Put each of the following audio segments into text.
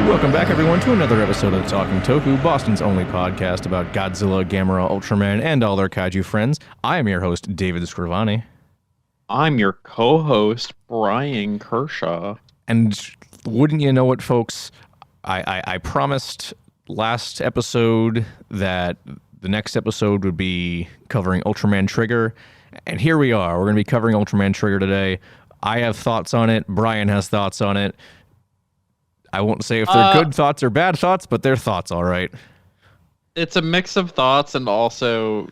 Welcome back, everyone, to another episode of Talking Toku, Boston's only podcast about Godzilla, Gamera, Ultraman, and all their kaiju friends. I am your host, David Scrivani. I'm your co-host, Brian Kershaw. And wouldn't you know it, folks, I promised last episode that the next episode would be covering Ultraman Trigger, and here we are. We're going to be covering Ultraman Trigger today. I have thoughts on it. Brian has thoughts on it. I won't say if they're good thoughts or bad thoughts, but they're thoughts, all right. It's a mix of thoughts and also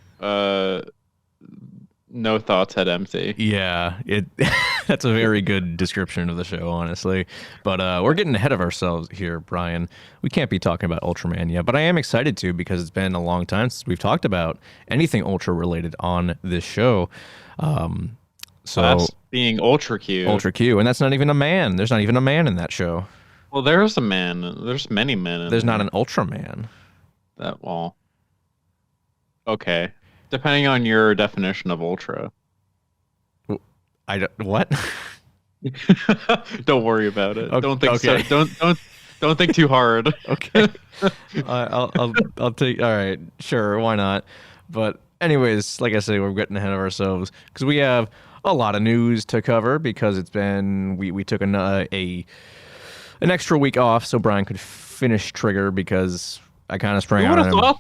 no thoughts head empty. Yeah, that's a very good description of the show, honestly. But we're getting ahead of ourselves here, Brian. We can't be talking about Ultraman yet, but I am excited to because it's been a long time since we've talked about anything Ultra related on this show. So that's being Ultra Q. Ultra Q, and that's not even a man. There's not even a man in that show. Well, there's a man. There's many men. There's not an Ultraman. Okay. Depending on your definition of Ultra. What? Don't worry about it. Okay. Don't think so. Don't think too hard. Okay. I'll take. All right. Sure. Why not? But anyways, like I say, we're getting ahead of ourselves because we have a lot of news to cover because it's been we took an extra week off so Brian could finish Trigger because I kind of sprang out on him.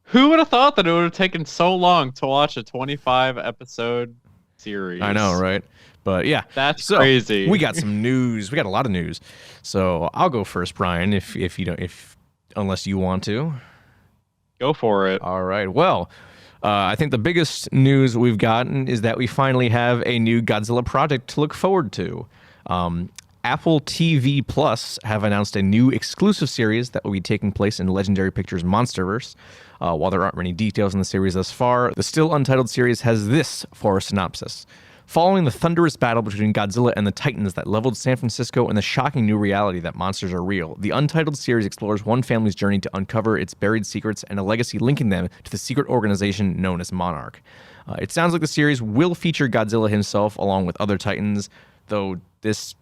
Who would have thought that it would have taken so long to watch a 25 episode series? I know, right? But yeah, that's crazy. We got some news. We got a lot of news. So I'll go first, Brian, unless you want to. Go for it. All right. Well, I think the biggest news we've gotten is that we finally have a new Godzilla project to look forward to. AppleTV Plus have announced a new exclusive series that will be taking place in Legendary Pictures' MonsterVerse. While there aren't many details in the series thus far, the still untitled series has this for a synopsis. Following the thunderous battle between Godzilla and the Titans that leveled San Francisco and the shocking new reality that monsters are real, the untitled series explores one family's journey to uncover its buried secrets and a legacy linking them to the secret organization known as Monarch. It sounds like the series will feature Godzilla himself along with other Titans, though this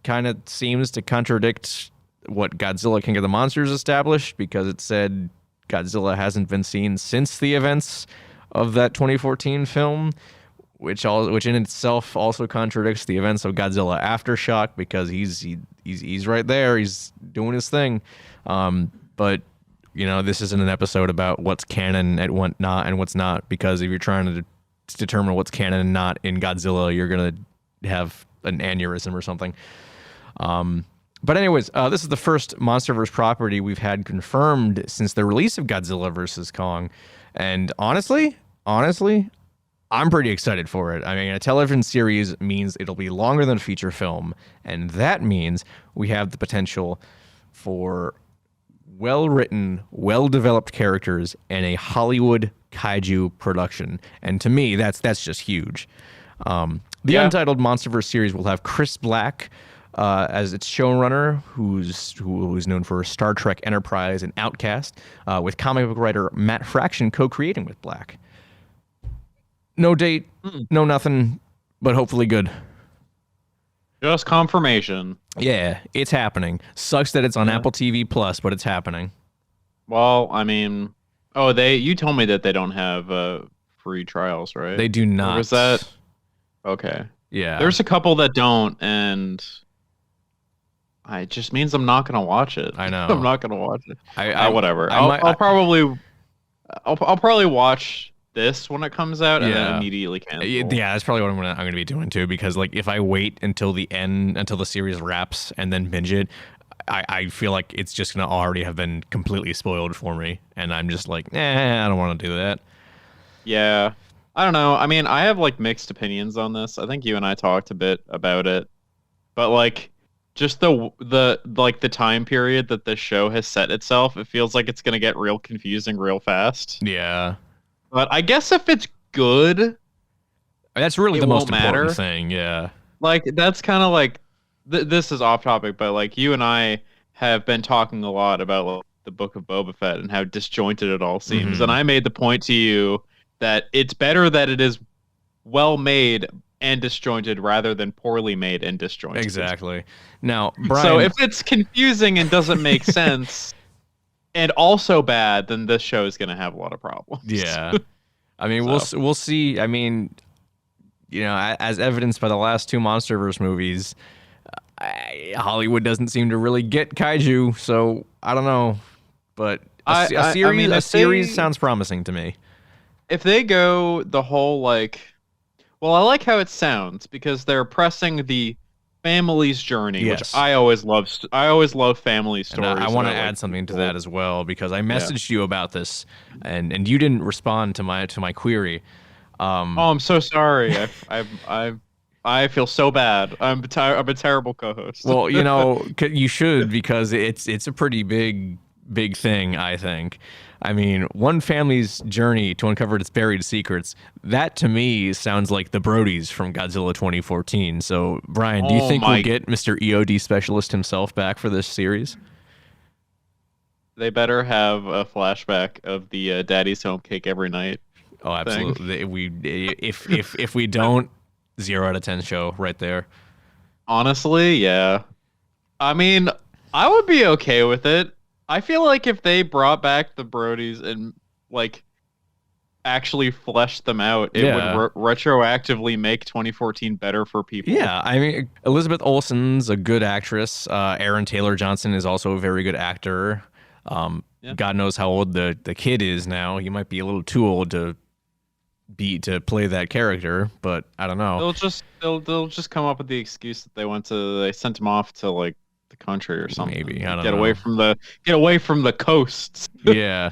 kind of seems to contradict what Godzilla King of the Monsters established because it said Godzilla hasn't been seen since the events of that 2014 film, which in itself also contradicts the events of Godzilla Aftershock because he's right there, he's doing his thing. But this isn't an episode about what's canon and what not and what's not, because if you're trying to determine what's canon and not in Godzilla, you're gonna have an aneurysm or something. But anyways, this is the first MonsterVerse property we've had confirmed since the release of Godzilla vs. Kong. And honestly, I'm pretty excited for it. I mean, a television series means it'll be longer than a feature film. And that means we have the potential for well-written, well-developed characters and a Hollywood kaiju production. And to me, that's just huge. The untitled MonsterVerse series will have Chris Black as its showrunner, who's known for Star Trek Enterprise and Outcast, with comic book writer Matt Fraction co-creating with Black. No date, no nothing, but hopefully good. Just confirmation. Yeah, it's happening. Sucks that it's on Apple TV Plus, but it's happening. Well, I mean, you told me that they don't have free trials, right? They do not. Or was that? Okay. Yeah. There's a couple that don't, and it just means I'm not gonna watch it. I know. I'm not gonna watch it. Whatever. I'll probably watch this when it comes out and then immediately cancel. Yeah, that's probably what I'm gonna be doing too, because like if I wait until the end, until the series wraps and then binge it, I feel like it's just gonna already have been completely spoiled for me, and I'm just like, I don't want to do that. Yeah. I don't know. I mean, I have like mixed opinions on this. I think you and I talked a bit about it, but like just the time period that this show has set itself, it feels like it's gonna get real confusing real fast. Yeah. But I guess if it's good, that's really the most important thing. Yeah. Like that's kind of like this is off topic, but like you and I have been talking a lot about like, the Book of Boba Fett and how disjointed it all seems, and I made the point to you that it's better that it is well made, and disjointed rather than poorly made and disjointed. Exactly. Now, Brian. So if it's confusing and doesn't make sense and also bad, then this show is going to have a lot of problems. Yeah. I mean, we'll see. I mean, as evidenced by the last two MonsterVerse movies, Hollywood doesn't seem to really get kaiju, so I don't know. But a series sounds promising to me. If they go the whole I like how it sounds because they're pressing the family's journey, yes. which I always love. I always love family stories. And I want to add something to that as well because I messaged you about this, and you didn't respond to my query. I'm so sorry. I feel so bad. I'm a terrible co-host. Well, you should because it's a pretty big thing, I think. I mean, one family's journey to uncover its buried secrets, that to me sounds like the Brodies from Godzilla 2014. So, Brian, do you think we'll get Mr. EOD Specialist himself back for this series? They better have a flashback of the Daddy's Home Cake Every Night. Oh, absolutely. If we don't, 0 out of 10 show right there. Honestly, yeah. I mean, I would be okay with it. I feel like if they brought back the Brodies and actually fleshed them out, it would retroactively make 2014 better for people. Yeah, I mean, Elizabeth Olsen's a good actress. Aaron Taylor Johnson is also a very good actor. God knows how old the kid is now. He might be a little too old to play that character, but I don't know. They'll just come up with the excuse that they sent him off to the country or something. Maybe I don't know. Get away from the coasts. Yeah,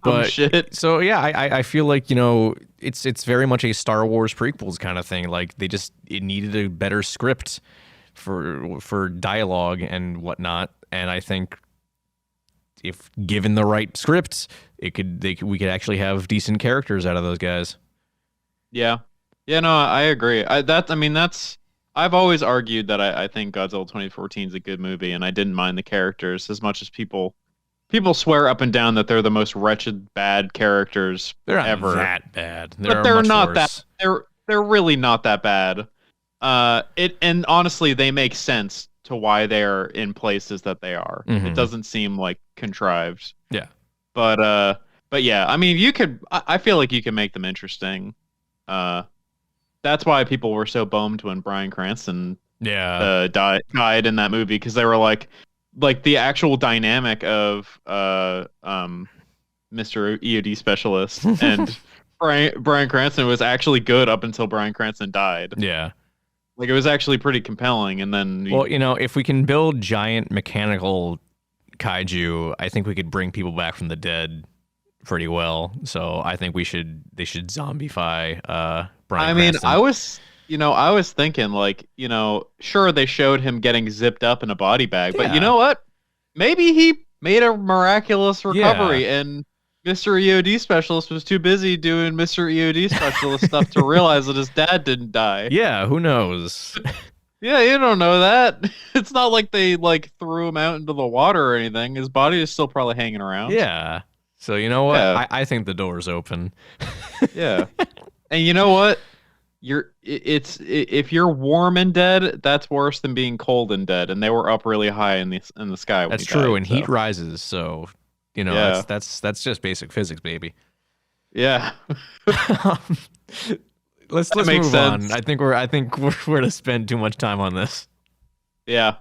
but shit. So yeah, I feel like it's very much a Star Wars prequels kind of thing. Like it needed a better script for dialogue and whatnot, and I think if given the right script, we could actually have decent characters out of those guys. Yeah, no, I agree. I've always argued that I think Godzilla 2014 is a good movie, and I didn't mind the characters as much as people swear up and down that they're the most wretched, bad characters ever. They're not that bad. But they're not that. They're really not that bad. And honestly, they make sense to why they're in places that they are. Mm-hmm. It doesn't seem contrived. Yeah. But yeah, I mean, I feel like you can make them interesting. That's why people were so bummed when Bryan Cranston died in that movie, because they were like the actual dynamic of Mr. EOD Specialist and Bryan Cranston was actually good up until Bryan Cranston died. Yeah. It was actually pretty compelling, and then if we can build giant mechanical kaiju, I think we could bring people back from the dead pretty well. So I think they should zombify Bryan Cranston. I was thinking sure, they showed him getting zipped up in a body bag, but you know what? Maybe he made a miraculous recovery and Mr. EOD Specialist was too busy doing Mr. EOD Specialist stuff to realize that his dad didn't die. Yeah, who knows? Yeah, you don't know that. It's not like they threw him out into the water or anything. His body is still probably hanging around. Yeah. So you know what? Yeah. I think the door's open. Yeah. And you know what? If you're warm and dead, that's worse than being cold and dead. And they were up really high in the sky. That's true, and heat rises. So that's just basic physics, baby. Yeah. Let's move on. I think we're to spend too much time on this. Yeah.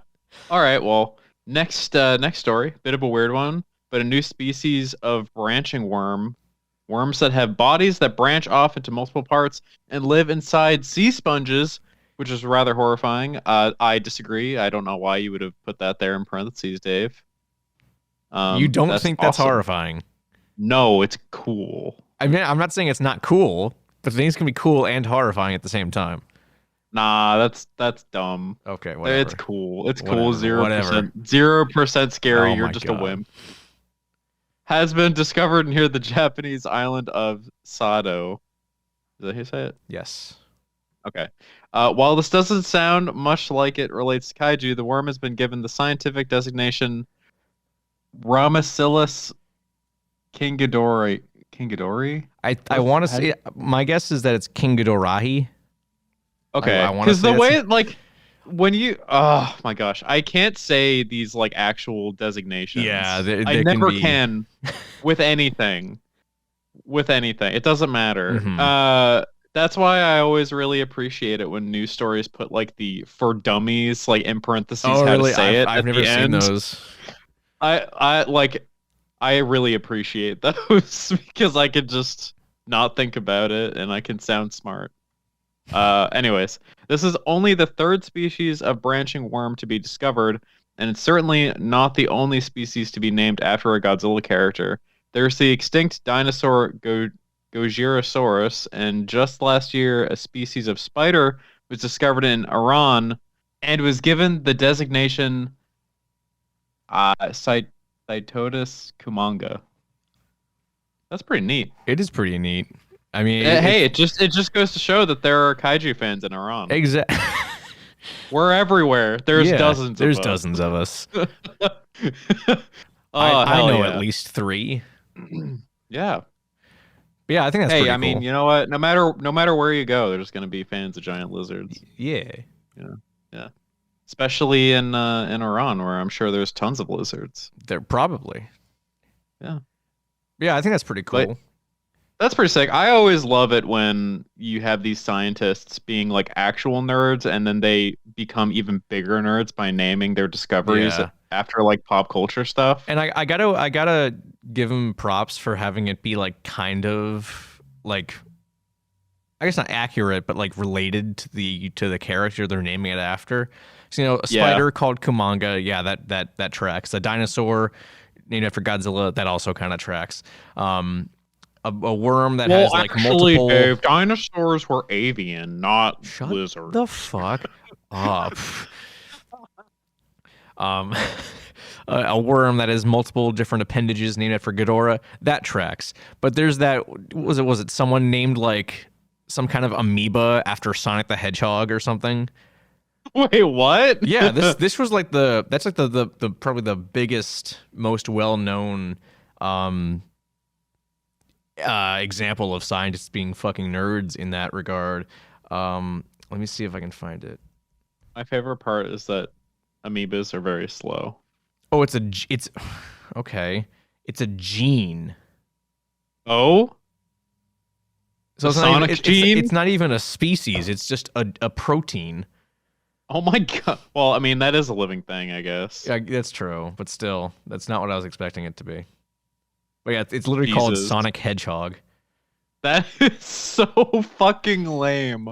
All right. Well, next story, bit of a weird one, but a new species of branching worms that have bodies that branch off into multiple parts and live inside sea sponges, which is rather horrifying. I disagree. I don't know why you would have put that there in parentheses, Dave. You don't think that's awesome. Horrifying? No, it's cool. I mean, I'm not saying it's not cool, but things can be cool and horrifying at the same time. Nah, that's dumb. Okay, whatever. It's cool. It's cool. 0%. 0% scary. You're just a wimp. Has been discovered near the Japanese island of Sado. Is that how you say it? Yes. Okay. While this doesn't sound much like it relates to kaiju, the worm has been given the scientific designation Ramacillus kingadori. I want to say, my guess is that it's Kingadorahi. Okay, I want to because say the way that's- like when you oh my gosh, I can't say these like actual designations. Yeah, I they can never be. can with anything. With anything, it doesn't matter. Mhm. That's why I always really appreciate it when news stories put like the for dummies like in parentheses Oh, how to really? say it I've at never the seen end. those. I like I really appreciate those because I could just not think about it and I can sound smart. Anyways, this is only the third species of branching worm to be discovered, and it's certainly not the only species to be named after a Godzilla character. There's the extinct dinosaur Gojirosaurus, and just last year, a species of spider was discovered in Iran and was given the designation Cytodus kumanga. That's pretty neat. It is pretty neat. I mean, Hey, it just goes to show that there are kaiju fans in Iran. exactly. We're everywhere. There's Yeah, dozens there's of us. dozens of us. Oh, I hell know yeah. at least 3. Yeah. But yeah, I think that's Hey, pretty I cool. mean, you know what? No matter where you go, there's gonna be fans of giant lizards. Yeah. Yeah. Especially in Iran, where I'm sure there's tons of lizards. They're probably. Yeah. Yeah, I think that's pretty cool. But that's pretty sick. I always love it when you have these scientists being like actual nerds and then they become even bigger nerds by naming their discoveries Yeah. after like pop culture stuff. And I gotta give him props for having it be like kind of like, I guess not accurate, but like related to the character they're naming it after. So, you know, a Yeah. spider called Kumanga, yeah, that tracks. A dinosaur named after Godzilla, that also kind of tracks. A worm that has like multiple. Dave, dinosaurs were avian, not Shut lizard. the fuck up. Um, a worm that has multiple different appendages named after Ghidorah, that tracks. But there's that, was it someone named like some kind of amoeba after Sonic the Hedgehog or something? Wait, what? Yeah, this was like that's like the probably the biggest, most well-known example of scientists being fucking nerds in that regard. Let me see if I can find it. My favorite part is that amoebas are very slow. Oh, it's okay. It's a gene. Oh? So The Sonic gene? It's not even a species. It's just a protein. Oh my god. Well, I mean, that is a living thing, I guess. Yeah, that's true, but still, that's not what I was expecting it to be. But yeah, it's literally called Jesus. Sonic Hedgehog. That is so fucking lame.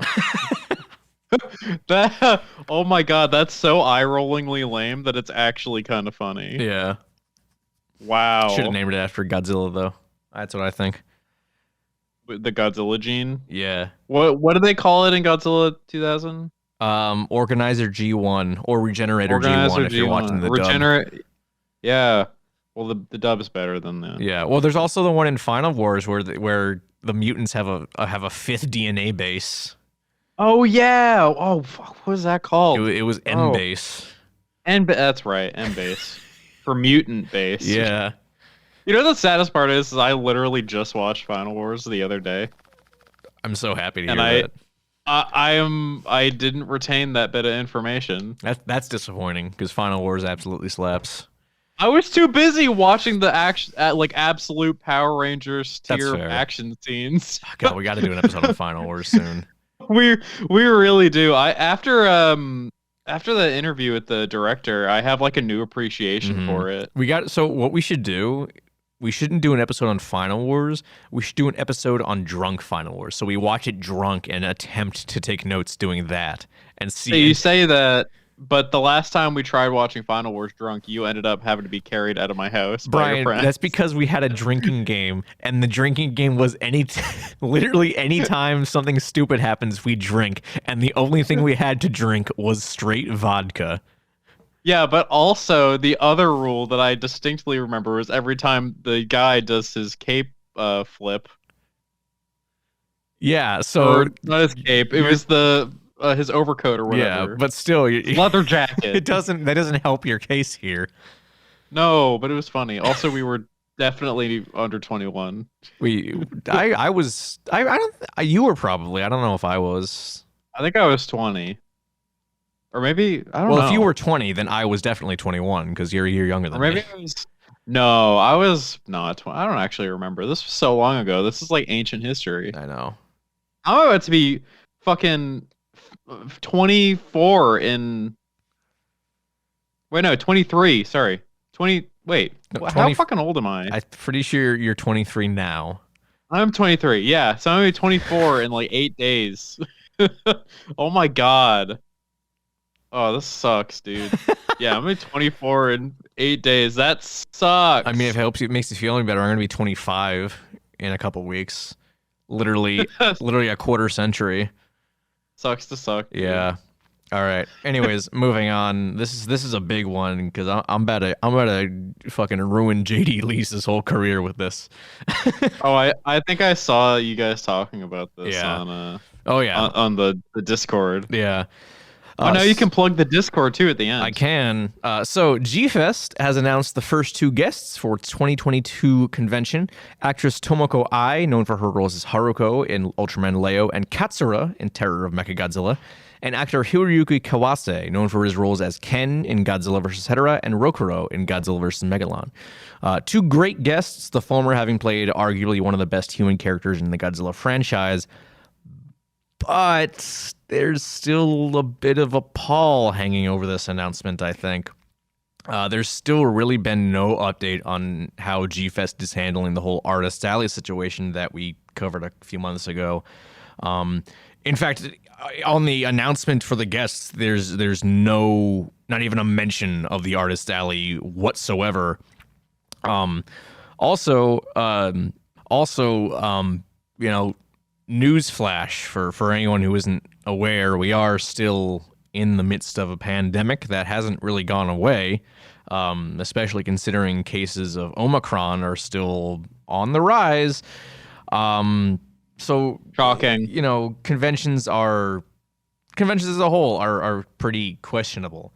Oh my god, that's so eye-rollingly lame that it's actually kind of funny. Yeah. Wow. Should have named it after Godzilla, though. That's what I think. The Godzilla gene? Yeah. What do they call it in Godzilla 2000? Organizer G1 or Regenerator G1 if you're watching the dub. Yeah. Well, the dub is better than that. Yeah. Well, there's also the one in Final Wars where the mutants have a fifth DNA base. Oh yeah. Oh, fuck, what was that called? It was N base. That's right, N base for mutant base. Yeah. You know the saddest part is I literally just watched Final Wars the other day. I'm so happy to And hear that. I didn't retain that bit of information. That's disappointing because Final Wars absolutely slaps. I was too busy watching the absolute Power Rangers That's tier fair. action scenes. God, we got to do an episode on Final Wars soon. We really do. After the interview with the director, I have like a new appreciation for it. So what we should do, we shouldn't do an episode on Final Wars. We should do an episode on drunk Final Wars. So we watch it drunk and attempt to take notes doing that and see. So you say that, but the last time we tried watching Final Wars drunk, you ended up having to be carried out of my house by your Brian, friends. that's because we had a drinking game, and the drinking game was literally any time something stupid happens, we drink, and the only thing we had to drink was straight vodka. Yeah, but also the other rule that I distinctly remember was every time the guy does his cape flip. Yeah, so Or not his cape. It was his overcoat or whatever. yeah, but still, Leather jacket. that doesn't help your case here. No, but it was funny. Also, we were definitely under 21. I don't. You were probably. I don't know if I was. I think I was 20. Or maybe I don't Well, know. if you were 20, then I was definitely 21 because you're a year younger Or than maybe me. I was No, I was not 20. I don't actually remember. This was so long ago. This is like ancient history. I know. I'm about to be fucking 24 in wait, no, 23. Sorry. 20 wait. No, How 20. fucking old am I? I'm pretty sure you're 23 now. I'm 23. Yeah, so I'm gonna be 24 in like 8 days. Oh my god. Oh, this sucks, dude. Yeah, I'm gonna be 24 in 8 days. That I mean, sucks. if it helps you, it makes you feel any better. I'm gonna be 25 in a couple weeks. Literally a quarter century. Sucks to suck, dude. Yeah. All right. Anyways, moving on. This is a big one because I'm about to fucking ruin JD Lee's whole career with this. Oh, I think I saw you guys talking about this Yeah. on Oh yeah. on the Discord. Yeah. Oh, now you can plug the Discord too at the end. I can. So G-Fest has announced the first two guests for its 2022 convention. Actress Tomoko Ai, known for her roles as Haruko in Ultraman Leo and Katsura in Terror of Mechagodzilla, and actor Hiroyuki Kawase, known for his roles as Ken in Godzilla vs. Hedorah and Rokuro in Godzilla vs. Megalon. Two great guests, the former having played arguably one of the best human characters in the Godzilla franchise, but there's still a bit of a pall hanging over this announcement, I think. There's still really been no update on how G-Fest is handling the whole Artist Alley situation that we covered a few months ago. In fact, on the announcement for the guests, there's not even a mention of the Artist Alley whatsoever. Also, you know, newsflash for anyone who isn't aware, we are still in the midst of a pandemic that hasn't really gone away, especially considering cases of Omicron are still on the rise. So Shocking. you know, conventions as a whole are pretty questionable.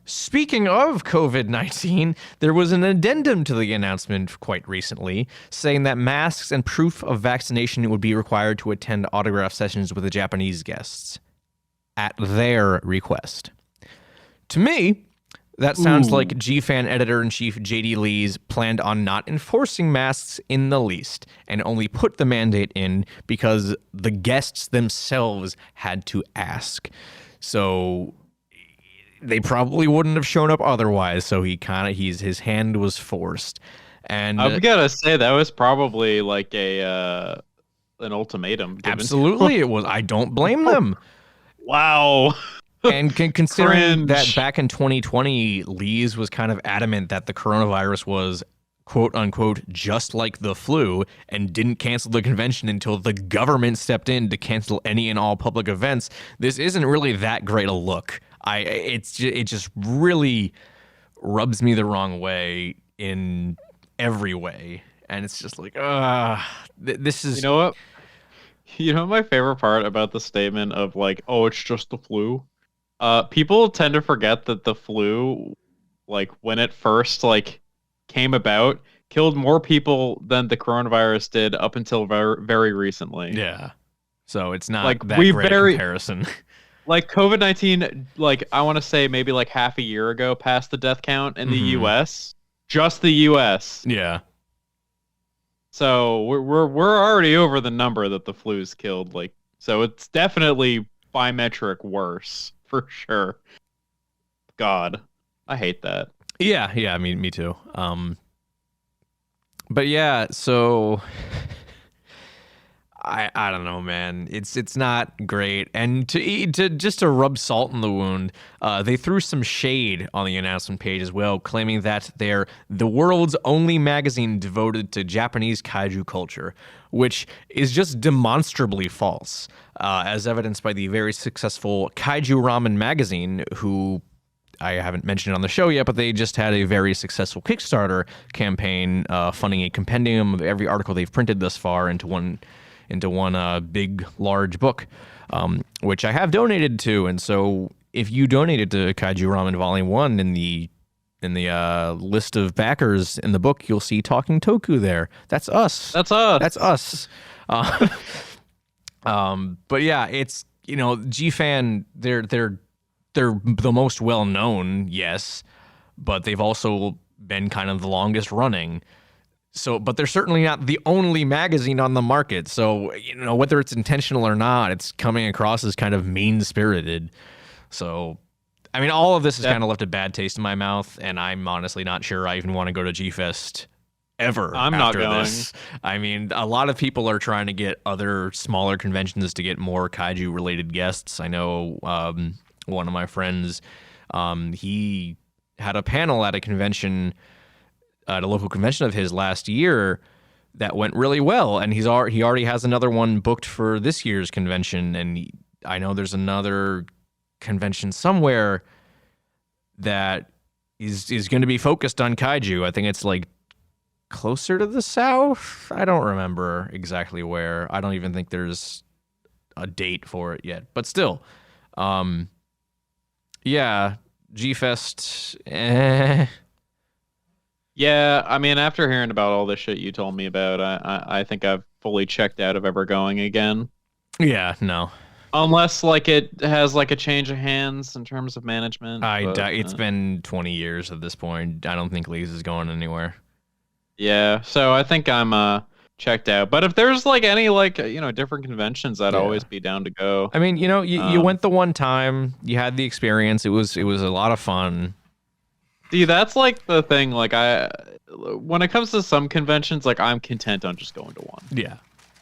Speaking of COVID-19, there was an addendum to the announcement quite recently saying that masks and proof of vaccination would be required to attend autograph sessions with the Japanese guests at their request. To me, that sounds like G-Fan editor-in-chief JD Lee's planned on not enforcing masks in the least and only put the mandate in because the guests themselves had to ask. So they probably wouldn't have shown up otherwise, so his hand was forced. And I've got to say that was probably like an ultimatum given. absolutely it was. I don't blame them. Wow. And considering Cringe. that back in 2020, Lee's was kind of adamant that the coronavirus was quote unquote just like the flu and didn't cancel the convention until the government stepped in to cancel any and all public events, this isn't really that great a look. It just really rubs me the wrong way in every way, and it's just like, this is. You know what? You know my favorite part about the statement of like, oh, it's just the flu. People tend to forget that the flu, like when it first like came about, killed more people than the coronavirus did up until very, very recently. Yeah, so it's not Like that great a comparison. Like COVID-19, like I want to say maybe like half a year ago passed the death count in the US, just the US. Yeah. So we're already over the number that the flu's killed. Like, so it's definitely biometric worse for sure. God, I hate that. Yeah, I mean, me too. But yeah, so I don't know, man. It's not great. And to rub salt in the wound, they threw some shade on the announcement page as well, claiming that they're the world's only magazine devoted to Japanese kaiju culture, which is just demonstrably false, as evidenced by the very successful Kaiju Ramen magazine, who I haven't mentioned on the show yet, but they just had a very successful Kickstarter campaign funding a compendium of every article they've printed thus far into one big, large book, which I have donated to. And so if you donated to Kaiju Ramen Volume 1 in the list of backers in the book, you'll see Talking Toku there. That's us. That's us. That's us. But yeah, it's G-Fan, they're the most well known, yes, but they've also been kind of the longest running. So, but they're certainly not the only magazine on the market. So, whether it's intentional or not, it's coming across as kind of mean-spirited. So, I mean, all of this has kind of left a bad taste in my mouth, and I'm honestly not sure I even want to go to G-Fest ever. I'm after not going. this. I mean, a lot of people are trying to get other smaller conventions to get more kaiju-related guests. I know one of my friends, he had a panel at a convention, at a local convention of his last year, that went really well, and he already has another one booked for this year's convention, and I know there's another convention somewhere that is going to be focused on kaiju. I think it's like closer to the south. I don't remember exactly where. I don't even think there's a date for it yet, but still, yeah, G-Fest. Yeah, I mean, after hearing about all this shit you told me about, I think I've fully checked out of ever going again. Yeah, no. Unless like it has like a change of hands in terms of management. It's been 20 years at this point. I don't think Lee's is going anywhere. Yeah, so I think I'm checked out. But if there's like any like different conventions, I'd always be down to go. I mean, you went the one time, you had the experience. It was a lot of fun. See, that's like the thing. Like when it comes to some conventions, like I'm content on just going to one. Yeah.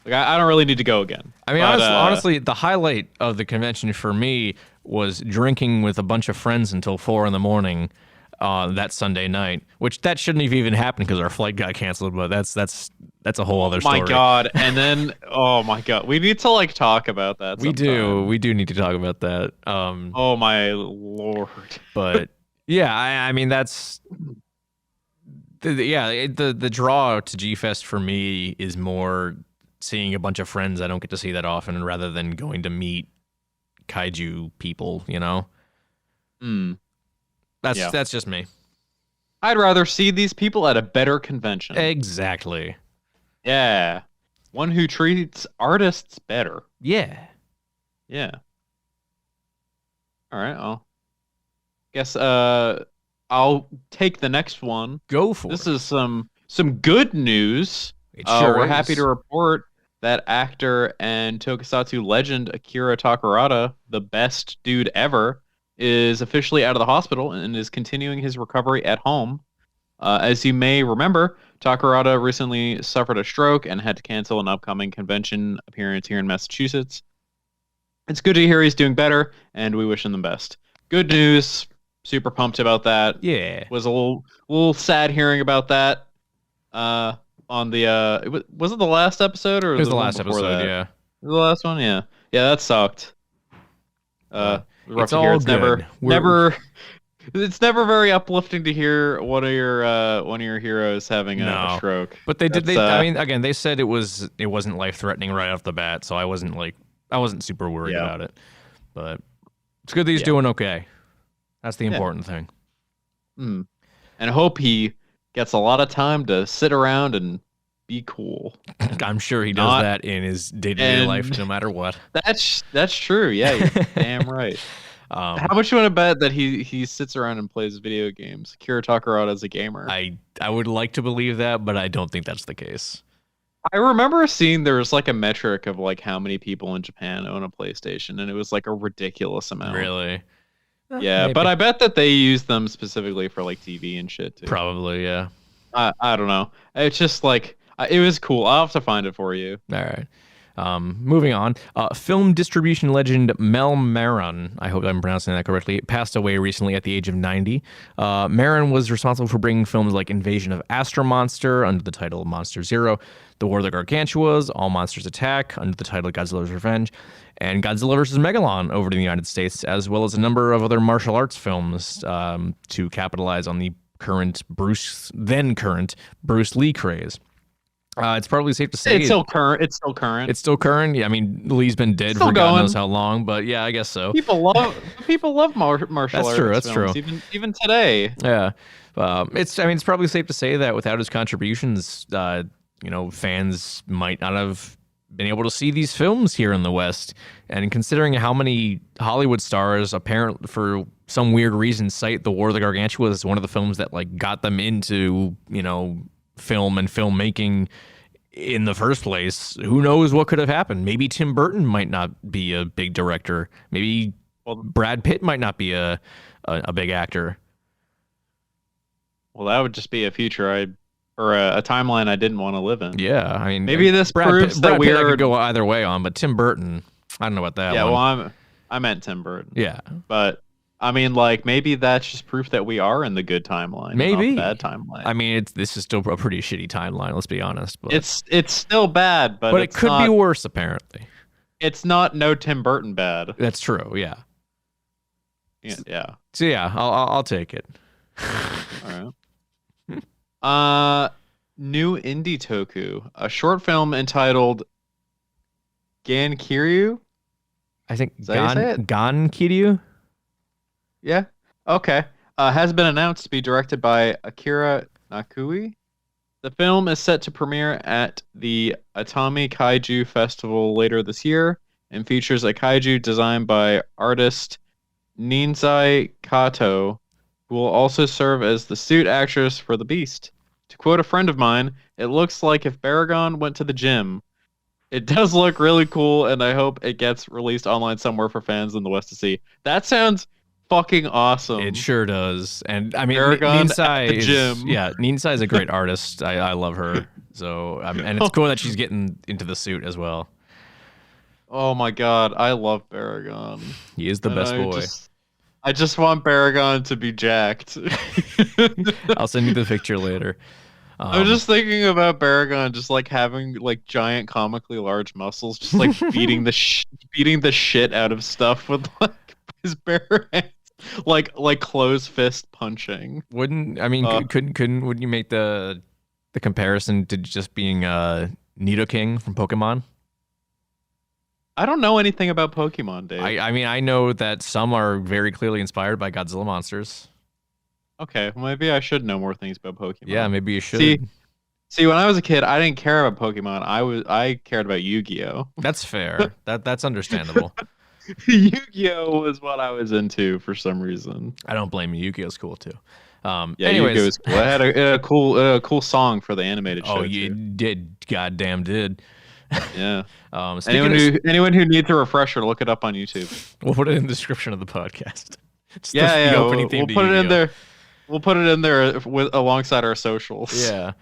Like I don't really need to go again. I mean, honestly, the highlight of the convention for me was drinking with a bunch of friends until 4 a.m. That Sunday night, which that shouldn't have even happened because our flight got canceled. But that's a whole other story. My God! And then, oh my God, we need to like talk about that. We do need to talk about that. Oh my Lord! But yeah, I mean that's the draw to G-Fest for me is more seeing a bunch of friends I don't get to see that often, rather than going to meet kaiju people. That's just me. I'd rather see these people at a better convention. Exactly. Yeah. One who treats artists better. Yeah. Yeah. All right. Well, guess I'll take the next one. Go for it. This is some good news. We're happy to report that actor and tokusatsu legend Akira Takarada, the best dude ever, is officially out of the hospital and is continuing his recovery at home. As you may remember, Takarada recently suffered a stroke and had to cancel an upcoming convention appearance here in Massachusetts. It's good to hear he's doing better, and we wish him the best. Good news. Super pumped about that. Yeah. Was a little sad hearing about that. On the was it the last episode or it was the last episode? That? Yeah. The last one, yeah. That sucked. It's all good. It's never very uplifting to hear one of your heroes having a stroke. But I mean, again, they said it wasn't life threatening right off the bat, so I wasn't super worried about it. But it's good that he's doing okay. That's the important thing. And I hope he gets a lot of time to sit around and be cool. I'm sure he does that in his day-to-day life, no matter what. That's true. Yeah, you're damn right. How much you want to bet that he sits around and plays video games? Akira Takarada is a gamer. I would like to believe that, but I don't think that's the case. I remember seeing there was like a metric of like how many people in Japan own a PlayStation, and it was like a ridiculous amount. Really? Yeah, maybe. But I bet that they use them specifically for like TV and shit too. Probably, yeah. I don't know. It's just like it was cool. I'll have to find it for you. All right. Moving on. Film distribution legend Mel Maron, I hope I'm pronouncing that correctly, passed away recently at the age of 90. Maron was responsible for bringing films like Invasion of Astro Monster under the title Monster Zero, The War of the Gargantuas, All Monsters Attack under the title Godzilla's Revenge, and Godzilla vs. Megalon over to the United States, as well as a number of other martial arts films to capitalize on the then current Bruce Lee craze. It's probably safe to say it's still current. It's still current. Yeah, I mean, Lee's been dead for God knows how long, but yeah, I guess so. People love martial arts. That's true. Even today. Yeah, it's probably safe to say that without his contributions, fans might not have been able to see these films here in the West. And considering how many Hollywood stars, apparently for some weird reason, cite The War of the Gargantua as one of the films that like got them into, film and filmmaking in the first place, who knows what could have happened? Maybe Tim Burton might not be a big director. Maybe Brad Pitt might not be a big actor. Well, that would just be a future or a timeline I didn't want to live in. Yeah, I mean, maybe this proves that Brad Pitt I we're could go either way on, but Tim Burton, I don't know about that. Yeah, one. well, I meant Tim Burton. Yeah, but I mean, like maybe that's just proof that we are in the good timeline, maybe not the bad timeline. I mean, this is still a pretty shitty timeline. Let's be honest. But it's still bad, but it could be worse. Apparently, it's not no Tim Burton bad. That's true. Yeah. Yeah. So yeah, I'll take it. All right. New indie Toku, a short film entitled Gankiryu. I think Gankiryu. Yeah. Okay. Has been announced to be directed by Akira Nakui. The film is set to premiere at the Atami Kaiju Festival later this year and features a kaiju designed by artist Ninzai Kato, who will also serve as the suit actress for the Beast. To quote a friend of mine, it looks like if Baragon went to the gym. It does look really cool, and I hope it gets released online somewhere for fans in the West to see. That sounds fucking awesome. It sure does. And I mean, Ninsai Ninsai is a great artist. I love her. So, and it's cool that she's getting into the suit as well. Oh my god, I love Baragon. He is the best boy. I just want Baragon to be jacked. I'll send you the picture later. I'm just thinking about Baragon just like having like giant comically large muscles, just like beating the shit out of stuff with like his bare hands, like closed fist punching. Wouldn't you make the comparison to just being Nidoking from Pokemon? I don't know anything about Pokemon, Dave. I mean, I know that some are very clearly inspired by Godzilla monsters. Okay, well, maybe I should know more things about Pokemon. Yeah, maybe you should. See, when I was a kid, I didn't care about Pokemon. I cared about Yu-Gi-Oh. That's fair. That's understandable. Yu-Gi-Oh was what I was into for some reason. I don't blame you. Yu-Gi-Oh's cool too. Anyways, Yu-Gi-Oh was cool. It had a cool song for the animated show. Oh, you did. Goddamn did. Yeah. Anyone who needs a refresher, look it up on YouTube. We'll put it in the description of the podcast. We'll put it in there. We'll put it in there alongside our socials. Yeah.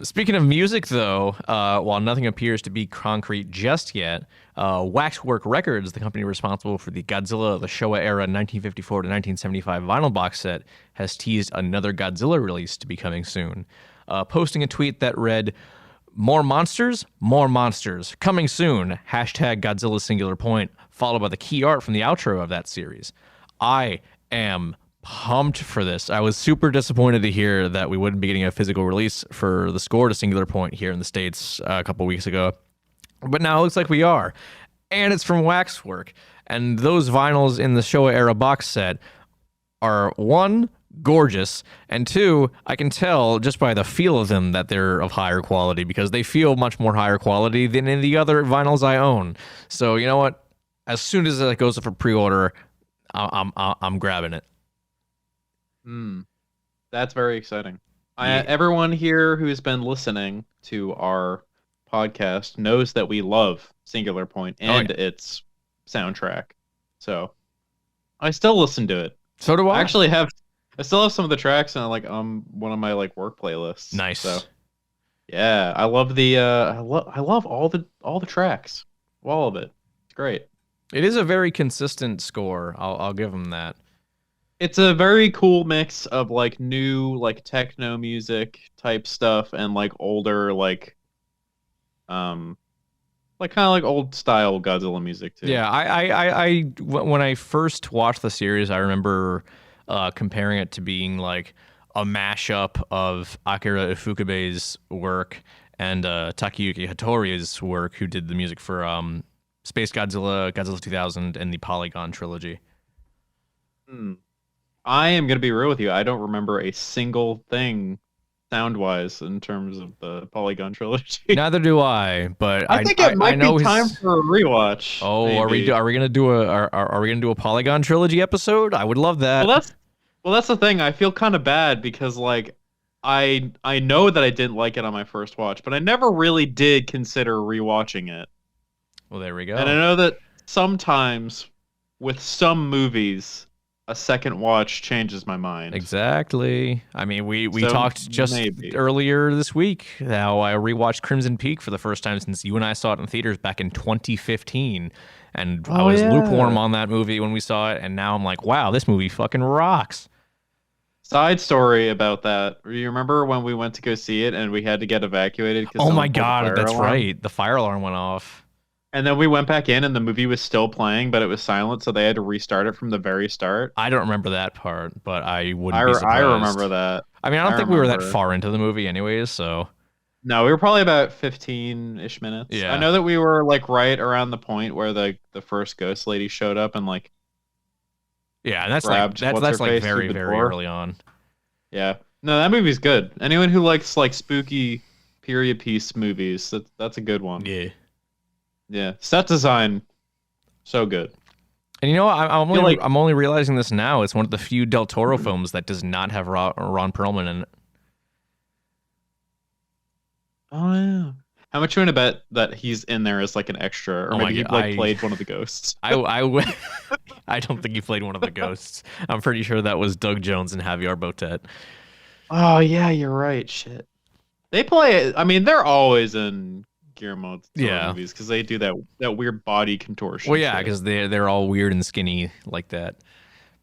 Speaking of music, though, while nothing appears to be concrete just yet, Waxwork Records, the company responsible for the Godzilla, the Showa era 1954 to 1975 vinyl box set, has teased another Godzilla release to be coming soon, posting a tweet that read, more monsters, coming soon, #Godzilla singular point, followed by the key art from the outro of that series. I am pumped for this. I was super disappointed to hear that we wouldn't be getting a physical release for the score to Singular Point here in the States a couple weeks ago. But now it looks like we are. And it's from Waxwork. And those vinyls in the Showa era box set are, one, gorgeous, and two, I can tell just by the feel of them that they're of higher quality because they feel much more higher quality than in the other vinyls I own. So you know what? As soon as it goes up for pre-order, I'm grabbing it. That's very exciting. Everyone here who's been listening to our podcast knows that we love Singular Point and its soundtrack. So I still listen to it. So do I. I still have some of the tracks on one of my work playlists. Nice. So yeah, I love I love all the tracks. All of it. It's great. It is a very consistent score. I'll give them that. It's a very cool mix of new techno music type stuff and older kind of old style Godzilla music too. Yeah, I when I first watched the series, I remember comparing it to being a mashup of Akira Ifukube's work and Takayuki Hattori's work, who did the music for Space Godzilla, Godzilla 2000, and the Polygon trilogy. I am going to be real with you. I don't remember a single thing sound wise in terms of the Polygon trilogy. Neither do I, but I think it I might know be time his. for a rewatch. Oh, Maybe. are we gonna do a are we gonna do a Polygon trilogy episode? I would love Well, that. that's the thing. I feel kind of bad because like I know that I didn't like it on my first watch, but I never really did consider rewatching it. Well, there we And I go. know that sometimes with some movies, a second watch changes my mind. Exactly. I mean, we So talked just maybe. earlier this week how I rewatched Crimson Peak for the first time since you and I saw it in theaters back in 2015, and I Oh was yeah. lukewarm on that movie when we saw it, and now I'm like, wow, this movie fucking rocks. Side story about that. You remember when we went to go see it and we had to get evacuated because Oh my someone pulled the god, fire that's alarm? right. The fire alarm went off. And then we went back in and the movie was still playing, but it was silent, so they had to restart it from the very start. I don't remember that part, but I wouldn't be I surprised. remember that. I mean, I I don't think we were that remember. far into the movie anyways, so No, we were probably about 15-ish minutes. I yeah. know that we were like right around the point where the first ghost lady showed up and like Yeah, and that's like grabbed what's her that's like face through very the very door. early on. Yeah. No, that movie's good. Anyone who likes like spooky period piece movies, that's a good one. Yeah. Yeah. Set design, so good. And you know, Feel like I'm only realizing this now. It's one of the few Del Toro films that does not have Ron Perlman in it. oh yeah. How much you want to bet that he's in there as like an extra, or Oh my maybe he god, like played one of the ghosts? I don't think he played one of the ghosts. I'm pretty sure that was Doug Jones and Javier Botet. Oh yeah, you're right. Shit. They play. I mean, they're always in Guillermo del Toro Yeah. movies because they do that weird body contortion. Well, yeah, shit. because they're all weird and skinny like that.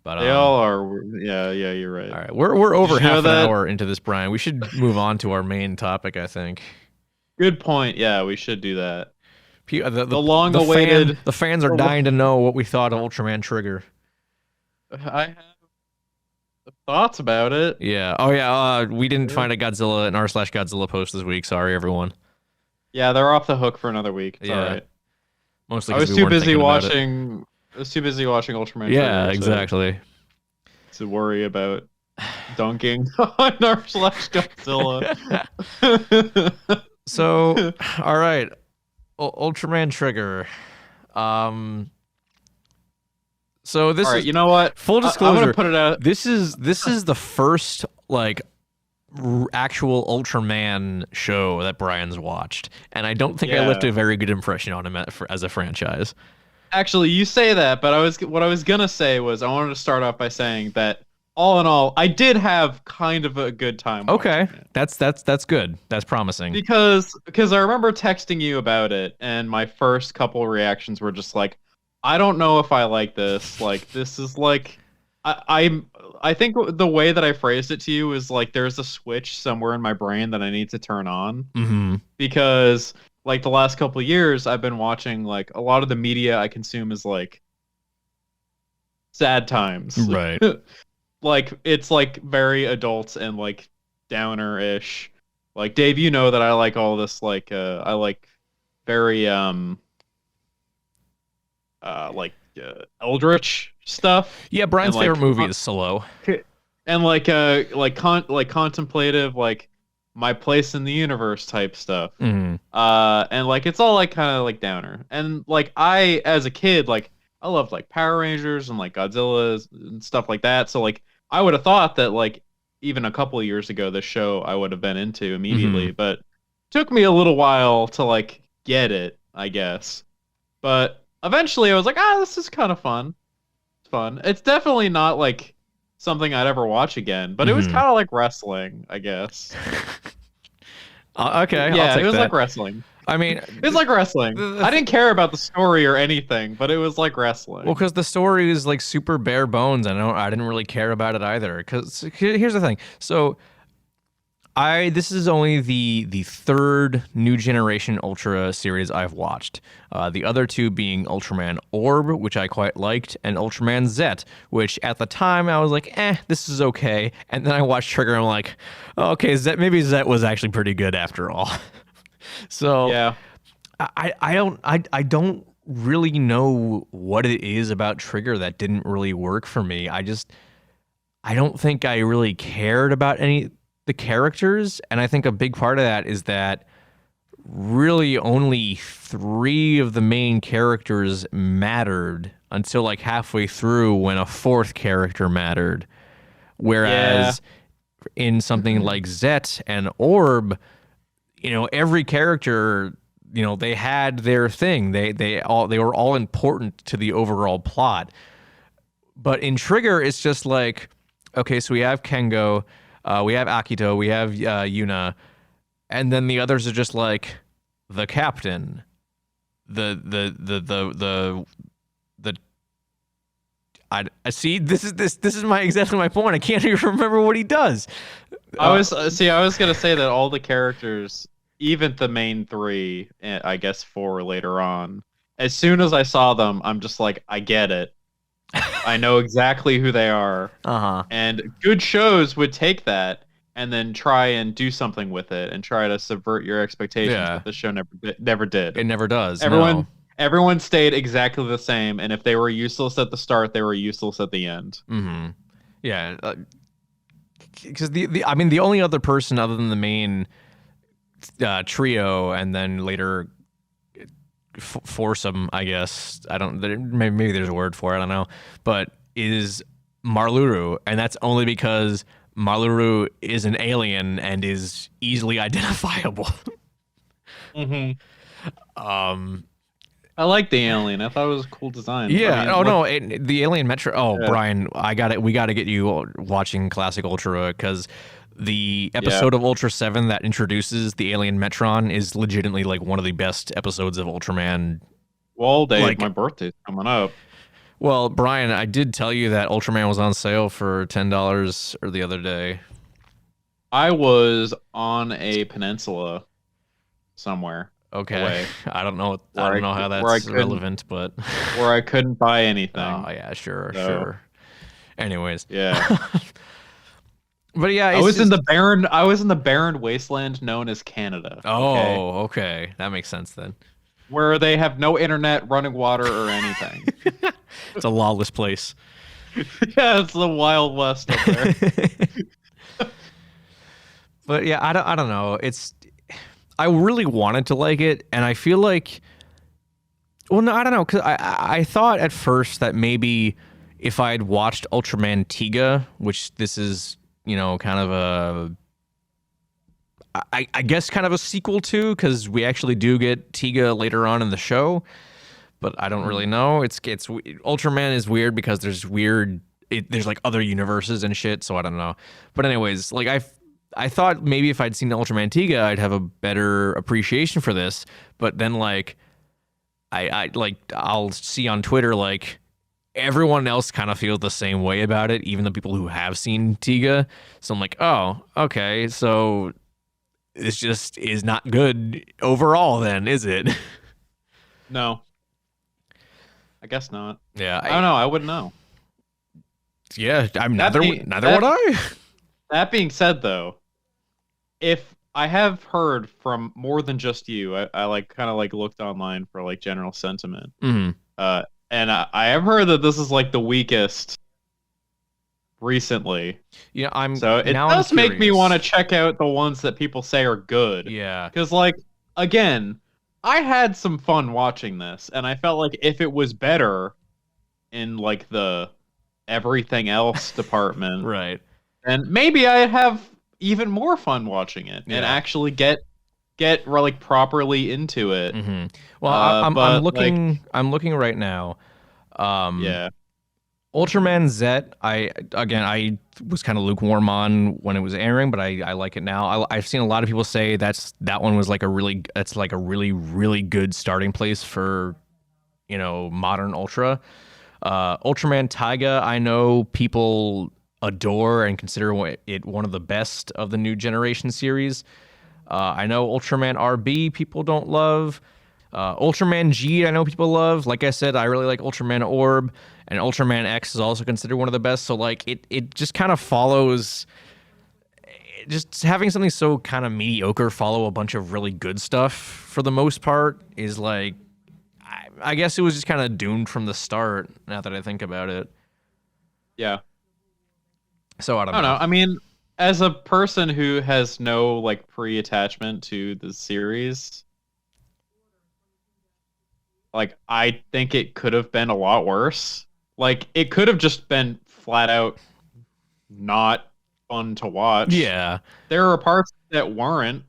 But They all are. Yeah, yeah, you're right. all right, we're over Did you know half an that? hour into this, Brian. We should move on to our main topic. I think. Good point. Yeah, we should do that. The fan long-awaited. the fans are dying to know what we thought of Ultraman Trigger. I have thoughts about it. Yeah. Oh yeah. We didn't Yeah. find a Godzilla an r/Godzilla post this week. Sorry, everyone. Yeah, they're off the hook for another week. It's Yeah. all right. Mostly I because was we too weren't busy thinking about it. watching. I was too busy watching Ultraman. Yeah. Trigger Exactly. to worry about dunking on r/Godzilla. So, all right, Ultraman Trigger. Um. So this All right, is you know what? full I'm disclosure. gonna put it out. This is the first like actual Ultraman show that Brian's watched, and I don't think I left Yeah. a very good impression on him as a franchise. Actually, you say that, but what I was gonna say was I wanted to start off by saying that all in all, I did have kind of a good time. Okay, watching it. that's good. That's promising. Because I remember texting you about it, and my first couple reactions were just like, I don't know if I like this. Like this is like I think the way that I phrased it to you is like there's a switch somewhere in my brain that I need to turn on Mm-hmm. because like the last couple of years I've been watching like a lot of the media I consume is like sad times. Right. Like it's like very adult and like downer-ish. Like Dave, you know that I like all this like I like very eldritch stuff Yeah, Brian's and like favorite movie is Solo. and like contemplative like my place in the universe type stuff. Mm-hmm. And like it's all like kind of like downer. And like I as a kid like I loved like Power Rangers and like Godzilla and stuff like that. So like I would have thought that like even a couple of years ago this show I would have been into immediately, but took me a little while to like get it, I guess. But eventually I was like, this is kind of fun. It's fun. It's definitely not like something I'd ever watch again, but it was kind of like wrestling, I guess. Okay, Yeah, I'll take it was that. like wrestling. I mean, It was like wrestling. I didn't care about the story or anything, but it was like wrestling. well, because the story is like super bare bones. I didn't really care about it either. Because here's the thing. So, this is only the third new generation Ultra series I've watched. The other two being Ultraman Orb, which I quite liked, and Ultraman Z, which at the time I was like, this is okay. And then I watched Trigger, and I'm like, oh, okay, maybe Z was actually pretty good after all. So yeah, I don't really know what it is about Trigger that didn't really work for me. I don't think I really cared about any the characters, and I think a big part of that is that really only 3 of the main characters mattered until like halfway through when a 4th character mattered. Whereas in something like Zet and Orb, every character, they had their thing. They were all important to the overall plot. But in Trigger, it's just like, okay, so we have Kengo, we have Akito, we have Yuna, and then the others are just like the captain, I see. This is exactly my point. I can't even remember what he does. I was gonna say that all the characters, even the main 3, I guess 4 later on, as soon as I saw them, I'm just like, I get it. I know exactly who they are. And good shows would take that and then try and do something with it and try to subvert your expectations. But the show never did. It never does. Everyone stayed exactly the same, and if they were useless at the start, they were useless at the end. Mm-hmm. Yeah, because the only other person other than the main trio, and then later foursome, I guess, maybe there's a word for it, I don't know, but is Marluru, and that's only because Marluru is an alien and is easily identifiable. Mm-hmm. I like the alien. I thought it was a cool design. Yeah. The alien Metro. Oh, yeah. Brian, we got to get you watching Classic Ultra, because the episode of Ultra 7 that introduces the alien Metron is legitimately like one of the best episodes of Ultraman. Well, Dave, my birthday's coming up. Well, Brian, I did tell you that Ultraman was on sale for $10 the other day. I was on a peninsula somewhere. Okay. Away. I don't know how that's relevant, but where I couldn't buy anything. Oh yeah, sure. Anyways. Yeah. But yeah, I was in the barren wasteland known as Canada. Oh, okay. That makes sense then. Where they have no internet, running water, or anything. It's a lawless place. Yeah, it's the Wild West up there. But yeah, I don't know. I really wanted to like it, and I feel like, well, no, I don't know, because I thought at first that maybe if I had watched Ultraman Tiga, which this is, kind of I guess kind of a sequel to, because we actually do get Tiga later on in the show, but I don't really know. Ultraman is weird because there's like other universes and shit, so I don't know. But anyways, like I thought maybe if I'd seen Ultraman Tiga, I'd have a better appreciation for this. But then, like, I'll see on Twitter, like, everyone else kind of feels the same way about it, even the people who have seen Tiga. So I'm like, oh, okay, so this just is not good overall then, is it? No. I guess not. Yeah. I don't know. I wouldn't know. Yeah, neither would I. That being said, though, if I have heard from more than just you, I like kind of like looked online for like general sentiment, and I have heard that this is like the weakest recently. Yeah, it does make me want to check out the ones that people say are good. Yeah, because like again, I had some fun watching this, and I felt like if it was better in like the everything else department, right. And maybe I'd have even more fun watching it and actually get like properly into it. Mm-hmm. Well, I'm looking right now. Ultraman Zet. I was kind of lukewarm on when it was airing, but I like it now. I've seen a lot of people say that one was like a really really good starting place for modern Ultra. Ultraman Tiga. I know people adore and consider it one of the best of the new generation series. I know Ultraman RB people don't love. Ultraman G I know people love. Like I said, I really like Ultraman Orb, and Ultraman X is also considered one of the best. So like it just kind of follows. Just having something so kind of mediocre follow a bunch of really good stuff for the most part is like, I guess it was just kind of doomed from the start. Now that I think about it. Yeah. So I don't know. I mean, as a person who has no like pre-attachment to the series, like I think it could have been a lot worse. Like it could have just been flat out not fun to watch. Yeah. There are parts that weren't,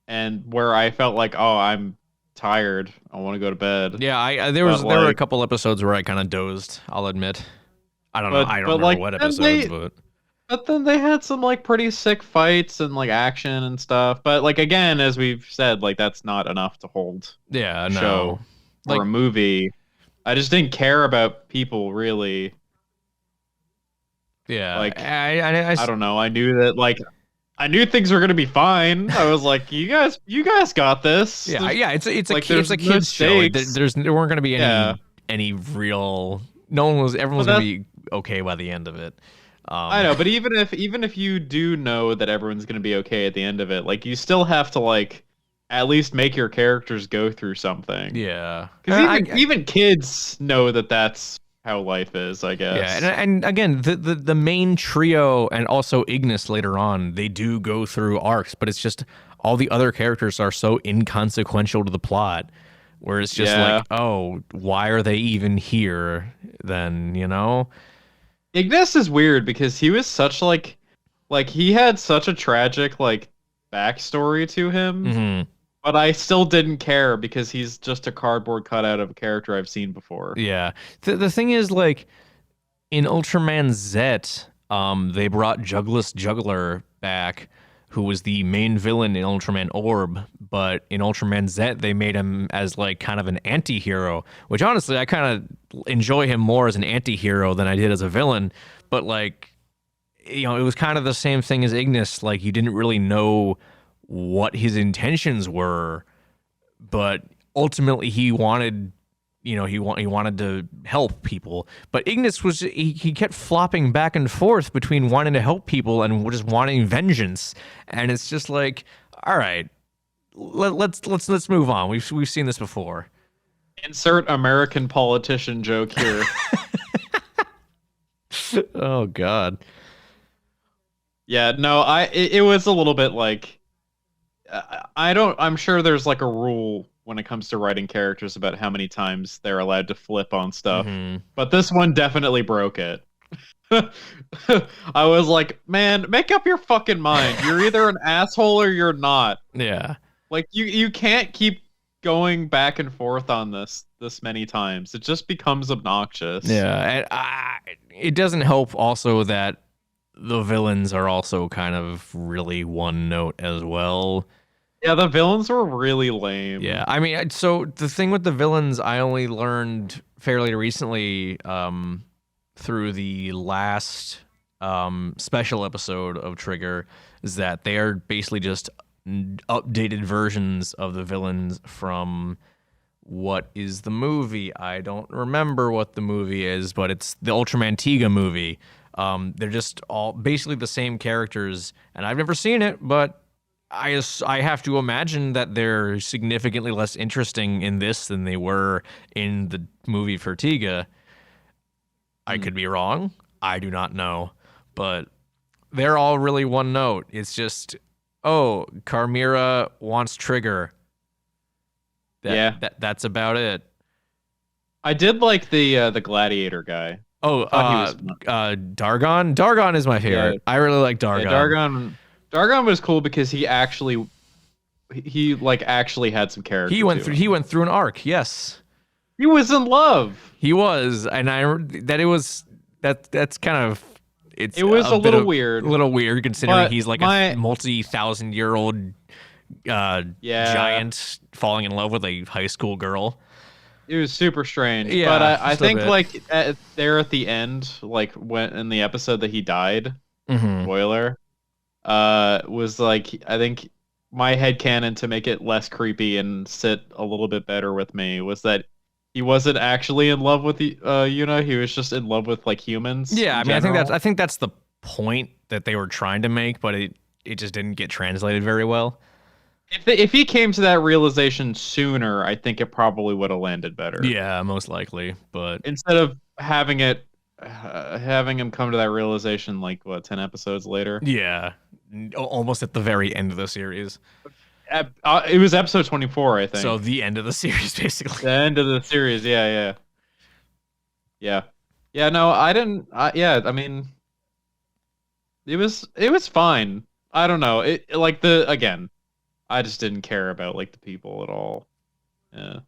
and where I felt like, oh, I'm tired. I want to go to bed. Yeah, But there were a like, couple episodes where I kind of dozed, I'll admit. I don't know. I don't but remember like what then episodes, but they had some like pretty sick fights and like action and stuff. But like again, as we've said, like that's not enough to hold yeah, a no. show or Like a movie. I just didn't care about people really. yeah. Like I I don't know. I knew things were gonna be fine. I was like, you guys got this. yeah, There's, yeah, it's like, it's there's a no kids show. stakes. There weren't going to be Yeah. any real everyone was But going to be okay by the end of it. I know, but even if you do know that everyone's gonna be okay at the end of it, like you still have to like at least make your characters go through something. Yeah. Because even kids know that that's how life is, I guess. Yeah, and again, the main trio and also Ignis later on, they do go through arcs, but it's just all the other characters are so inconsequential to the plot, where it's just Yeah. like, oh, why are they even here? Then Ignis is weird because he was such like he had such a tragic like backstory to him, Mhm. but I still didn't care because he's just a cardboard cutout of a character I've seen before. Yeah. The thing is, like, in Ultraman Z, they brought Jugless Juggler back, who was the main villain in Ultraman Orb, but in Ultraman Z, they made him as, like, kind of an anti-hero, which, honestly, I kind of enjoy him more as an anti-hero than I did as a villain, but, like, it was kind of the same thing as Ignis. Like, you didn't really know what his intentions were, but ultimately he wanted he wanted to help people. But Ignis was he kept flopping back and forth between wanting to help people and just wanting vengeance, and it's just like, all right, let's move on. We've seen this before. Insert American politician joke here. Oh God. Yeah, no, it was a little bit like I'm sure there's like a rule when it comes to writing characters about how many times they're allowed to flip on stuff. Mhm. But this one definitely broke it. I was like, man, make up your fucking mind. You're either an asshole or you're not. Yeah. Like you can't keep going back and forth on this many times. It just becomes obnoxious. Yeah, and it doesn't help also that the villains are also kind of really one note as well. Yeah, the villains were really lame. Yeah, I mean, so the thing with the villains, I only learned fairly recently through the last special episode of Trigger, is that they are basically just updated versions of the villains from what is the movie? I don't remember what the movie is, but it's the Ultraman Tiga movie. They're just all basically the same characters, and I've never seen it, but I have to imagine that they're significantly less interesting in this than they were in the movie for Tiga. I could be wrong. I do not know, but they're all really one note. It's just, oh, Carmira wants Trigger. That's about it. I did like the gladiator guy. Oh, Dargon. Dargon is my favorite. Yeah. I really like Dargon. Yeah, Dargon was cool because he actually had some character. He went through an arc. Yes, he was in love. He was, and that's kind of it was a little weird. A little weird considering But he's like a multi-thousand-year-old giant falling in love with a high school girl. It was super strange. Yeah, but I think bit. like there at the end, like when in the episode that he died, spoiler, was like I think my headcanon to make it less creepy and sit a little bit better with me was that he wasn't actually in love with the Yuna. He was just in love with like humans. Yeah, I mean, I think that's the point that they were trying to make, but it just didn't get translated very well. If he came to that realization sooner, I think it probably would have landed better. Yeah, most likely. But instead of having him come to that realization like 10 episodes later. Yeah, almost at the very end of the series. It was episode 24, I think. So the end of the series, basically. The end of the series. Yeah. No, I didn't. Yeah, I mean, it was fine. I don't know. Again, I just didn't care about like the people at all. Yeah.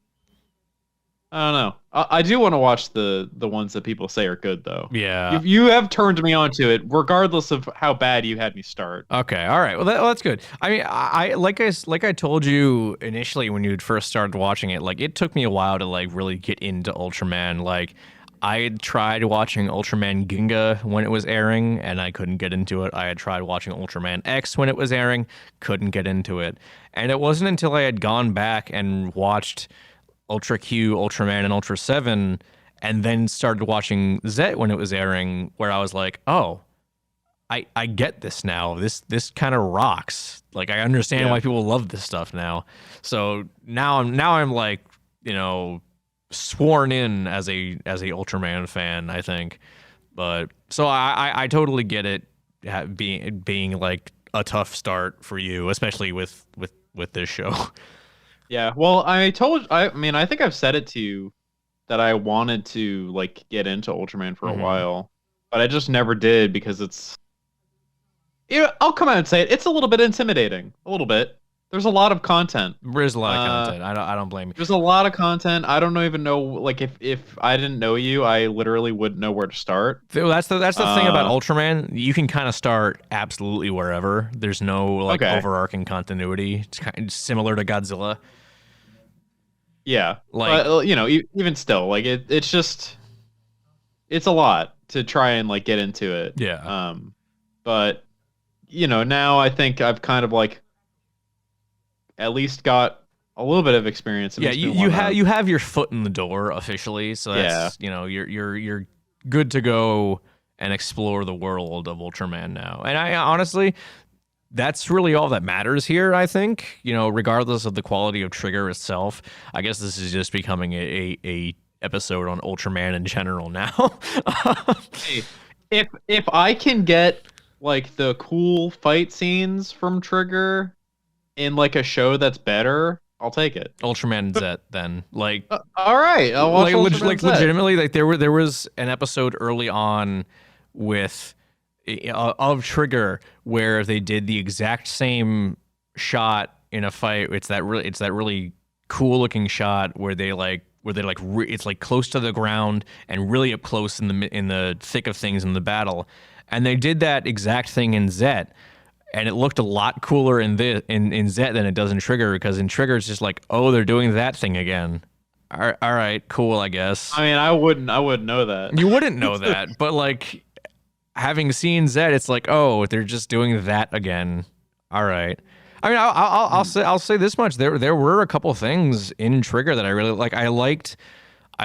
I don't know. I do want to watch the ones that people say are good though. Yeah. You have turned me onto it, regardless of how bad you had me start. Okay. All right. Well, that's good. I mean, I like I told you initially when you first started watching it, like it took me a while to like really get into Ultraman. Like I had tried watching Ultraman Ginga when it was airing, and I couldn't get into it. I had tried watching Ultraman X when it was airing, couldn't get into it. And it wasn't until I had gone back and watched Ultra Q, Ultraman, and Ultra 7, and then started watching Z when it was airing, where I was like, oh, I get this now. This kind of rocks. Like I understand why people love this stuff now. So now I'm like, you know, sworn in as a Ultraman fan, I think. But so I totally get it being like a tough start for you, especially with this show. Yeah, well, I mean, I think I've said it to you that I wanted to like get into Ultraman for a while, but I just never did because it's, I'll come out and say it. It's a little bit intimidating, a little bit. There's a lot of content. There's a lot of content. I don't blame you. There's a lot of content. I don't even know, like if I didn't know you, I literally wouldn't know where to start. That's the thing about Ultraman. You can kind of start absolutely wherever. There's no like overarching continuity. It's kind of similar to Godzilla. Yeah, like but, you know, even still, like it's just, it's a lot to try and like get into it. Yeah. But you know, now I think I've kind of like at least got a little bit of experience. Yeah, you have your foot in the door officially, so that's you know you're good to go and explore the world of Ultraman now. And I honestly, that's really all that matters here, I think. You know, regardless of the quality of Trigger itself, I guess this is just becoming a episode on Ultraman in general now. Hey, if I can get like the cool fight scenes from Trigger in like a show that's better, I'll take it. Ultraman Z, then, like, all right, I'll watch like legitimately, like there was an episode early on with of Trigger where they did the exact same shot in a fight. It's that really cool looking shot where they it's like close to the ground and really up close in the thick of things in the battle, and they did that exact thing in Z. And it looked a lot cooler in Z than it does in Trigger, because in Trigger it's just like, oh, they're doing that thing again. All right, cool, I guess. I mean, I wouldn't know that. You wouldn't know that, but like having seen Z, it's like, oh, they're just doing that again. All right. I mean, I'll say this much: there were a couple things in Trigger that I really like. I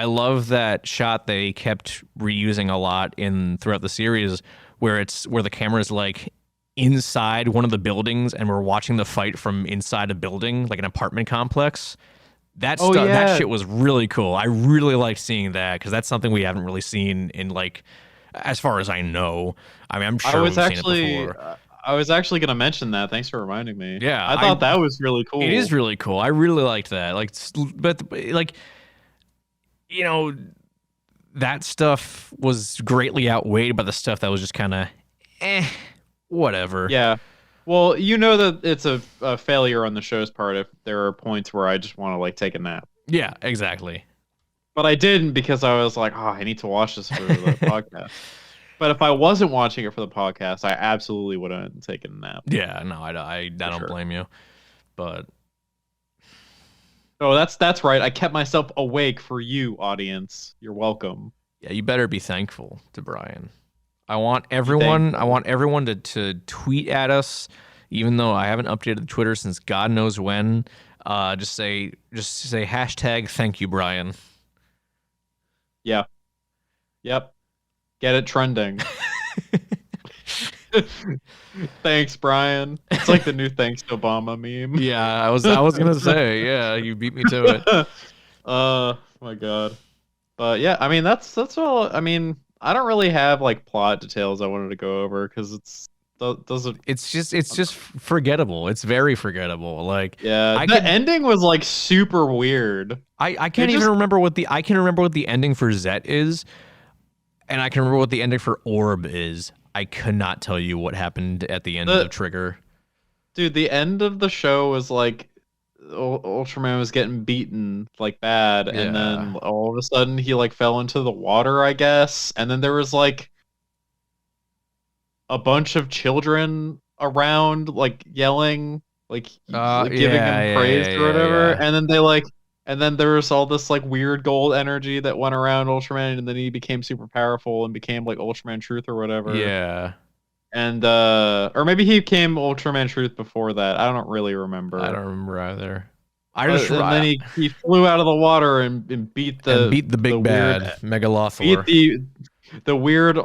love that shot they kept reusing a lot throughout the series, where the camera's like inside one of the buildings and we're watching the fight from inside a building, like an apartment complex. That shit was really cool. I really liked seeing that, because that's something we haven't really seen in, like, as far as I know. I mean, I'm sure we've seen it before. I was actually going to mention that. Thanks for reminding me. Yeah, I thought that was really cool. It is really cool. I really liked that. Like, but like, you know, that stuff was greatly outweighed by the stuff that was just kind of whatever. Yeah. Well, you know that it's a failure on the show's part if there are points where I just want to like take a nap. Yeah, exactly. But I didn't, because I was like, oh, I need to watch this for the podcast. But if I wasn't watching it for the podcast, I absolutely would have taken a nap. Yeah, no, I don't blame you. But oh, that's right. I kept myself awake for you, audience. You're welcome. Yeah, you better be thankful to Brian. I want everyone to tweet at us, even though I haven't updated Twitter since God knows when. Just say hashtag thank you, Brian. Yeah. Yep. Get it trending. Thanks, Brian. It's like the new thanks to Obama meme. Yeah, I was gonna say, yeah, you beat me to it. Oh my god. But yeah, I mean that's all. I mean, I don't really have like plot details I wanted to go over, because doesn't. It's just forgettable. It's very forgettable. Like Yeah, I the could ending was like super weird. I They can't even just remember what the I can remember what the ending for Zet is, and I can remember what the ending for Orb is. I could not tell you what happened at the end the of Trigger. dude. The end of the show was like Ultraman was getting beaten like bad, and Yeah. then all of a sudden he like fell into the water, I guess, and then there was like a bunch of children around like yelling like giving Yeah, him yeah, praise yeah, or yeah, whatever, yeah. and then and then there was all this like weird gold energy that went around Ultraman, and then he became super powerful and became like Ultraman Truth or whatever. Yeah. And or maybe he became Ultraman Truth before that. I don't really I remember. don't remember either. I just But and then he flew out of the water and beat and beat the the big weird bad beat Megalothor. the weird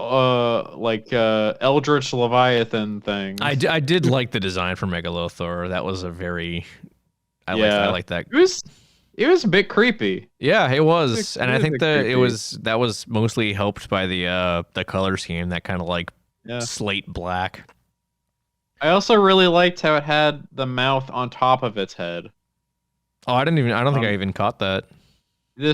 Eldritch Leviathan thing. I did like the design for Megalothor. That was a very I Yeah. like that. It was a bit creepy. Yeah, it was, and It I was a think bit creepy. that was mostly helped by the color scheme, that kind of like Yeah. slate black. I also really liked how it had the mouth on top of its head. Oh, I don't think I Um, even caught that.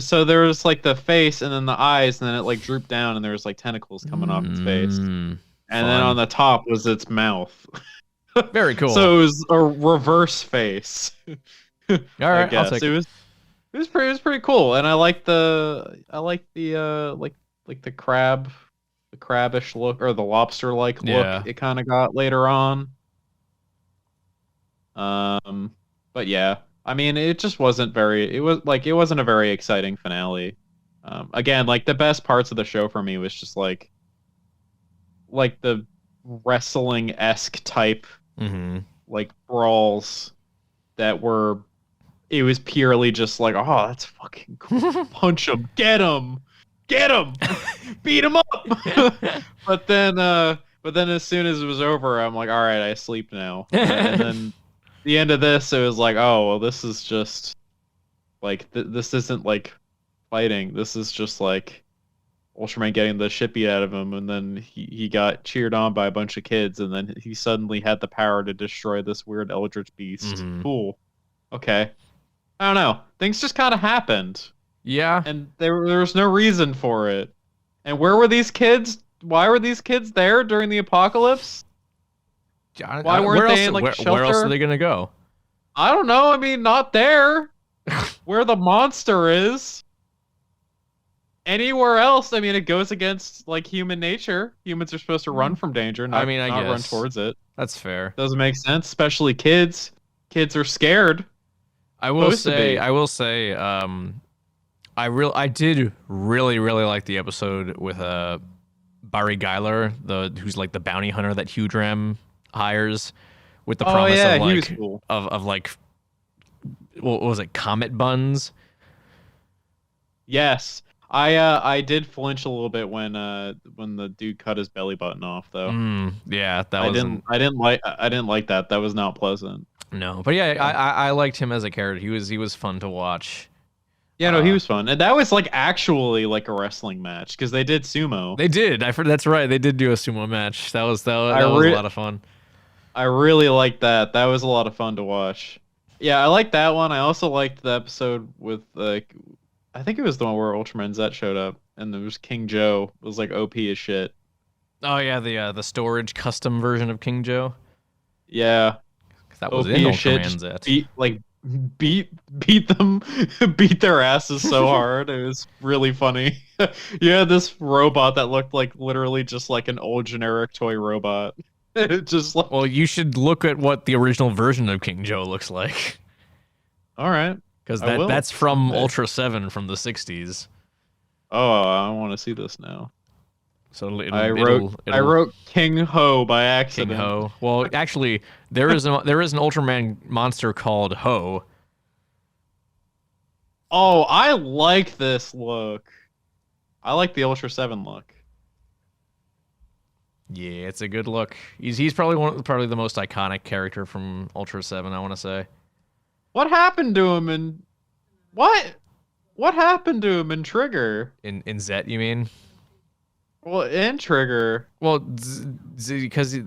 so there was like the face and then the eyes, and then it like drooped down, and there was like tentacles coming off its face. Mm, And then on fun. the top was its mouth. Very cool. So it was a reverse face. All I right, I'll guess take it. it was pretty cool, and I like the like the crabbish look or the lobster like look Yeah. it kind of got later on. But yeah, I mean, it just wasn't very. It wasn't a very exciting finale. Again, like the best parts of the show for me was just like the wrestling esque type Mm-hmm. like brawls that were. It was purely just like, oh, that's fucking cool. Punch him, get him, beat him up. But then as soon as it was over, I'm like, all right, I sleep now. And then the end of this, it was like, oh, well, this is just like this isn't like fighting. This is just like Ultraman getting the shit beat out of him, and then he got cheered on by a bunch of kids, and then he suddenly had the power to destroy this weird Eldritch beast. Mhm. Cool. Okay. I don't know. Things just kind of happened, Yeah. and there was no reason for it. And where were these kids? Why were these kids there during the apocalypse? Why weren't they in like a where else are shelter? they gonna go? I don't know. I mean, not there. Where the monster is. Anywhere else, I mean, it goes against like human nature. Humans are supposed to run from danger, I mean, I not run guess towards it. that's fair. Doesn't make sense, especially kids. Kids are scared. Supposed to be. I will say, I did really like the episode with Barry Geiler, who's like the bounty hunter that Hugh Dram hires, with the Oh promise yeah, of he was like cool. of like what was it, comet buns? Yes. I did flinch a little bit when the dude cut his belly button off though. Yeah, that wasn't. I didn't like that. That was not pleasant. No, but yeah, I liked him as a character. He was fun to watch. Yeah, no, he was fun. And that was like actually like a wrestling match because they did sumo. They did. That's right. They did do a sumo match. That was a lot of fun. I really liked that. That was a lot of fun to watch. Yeah, I liked that one. I also liked the episode with like I think it was the one where Ultraman Z showed up and there was King Joe. It was like OP as shit. Oh yeah, the storage custom version of King Joe. Yeah. That was OP in as shit. Ultraman Z. Beat them, beat their asses so hard. It was really funny. You had this robot that looked like literally just like an old generic toy robot. It just like, Well, you should look at what the original version of King Joe looks like, all right. because I will. that's from Okay. Ultra 7 from the 60s. Oh, I want to see this now. So I wrote King Ho by accident. King Ho. Well, actually, there is an Ultraman monster called Ho. Oh, I like this look. I like the Ultra 7 look. Yeah, it's a good look. He's probably probably the most iconic character from Ultra 7, I want to say. What happened to him in what? What happened to him in Trigger? In Zet, you mean? Well, in Trigger. Well, because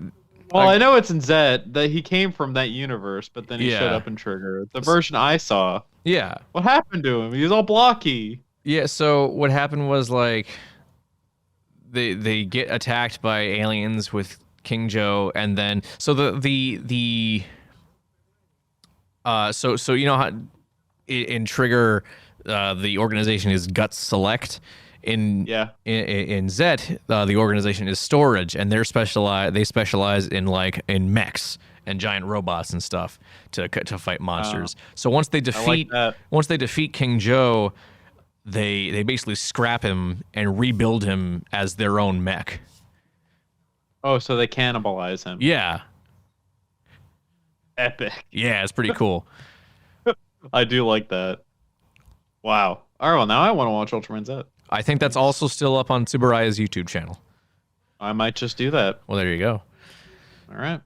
Well, I know it's in Zed that he came from that universe, but then he showed Yeah. up in Trigger. The version I saw. Yeah. What happened to him? He was all blocky. Yeah, so what happened was like they get attacked by aliens with King Joe, and then so so you know how in Trigger the organization is Guts Select. In Zet, the organization is Storage, and they specialize in mechs and giant robots and stuff to fight monsters. So once they defeat King Joe, they basically scrap him and rebuild him as their own mech. Oh, so they cannibalize him. Yeah. Epic. Yeah, it's pretty cool. I do like that. Wow. All right, well, now I want to watch Ultraman Z. I think that's also still up on Tsuburaya's YouTube channel. I might just do that. Well, there you go. All right.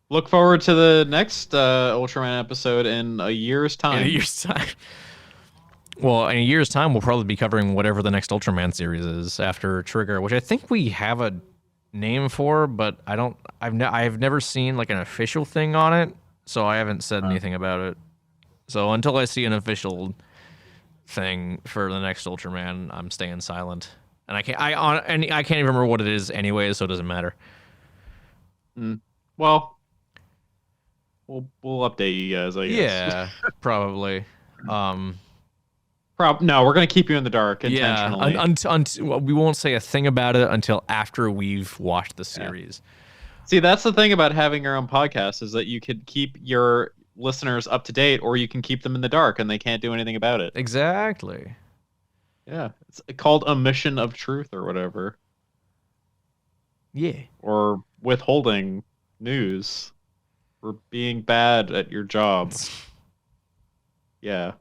Look forward to the next Ultraman episode in a year's time. In a year's time. Well, in a year's time, we'll probably be covering whatever the next Ultraman series is after Trigger, which I think we have a name for, but I've never seen like an official thing on it, so I haven't said anything about it. So until I see an official thing for the next Ultraman, I'm staying silent. And I can't even remember what it is anyway, so it doesn't matter. Well, we'll update you guys, I guess. Yeah, probably. No, we're gonna keep you in the dark intentionally. Yeah, we won't say a thing about it until after we've watched the series. Yeah. See, that's the thing about having your own podcast, is that you could keep your listeners up to date, or you can keep them in the dark and they can't do anything about it. Exactly. Yeah, it's called omission of truth or whatever. Yeah. Or withholding news, or being bad at your job. Yeah.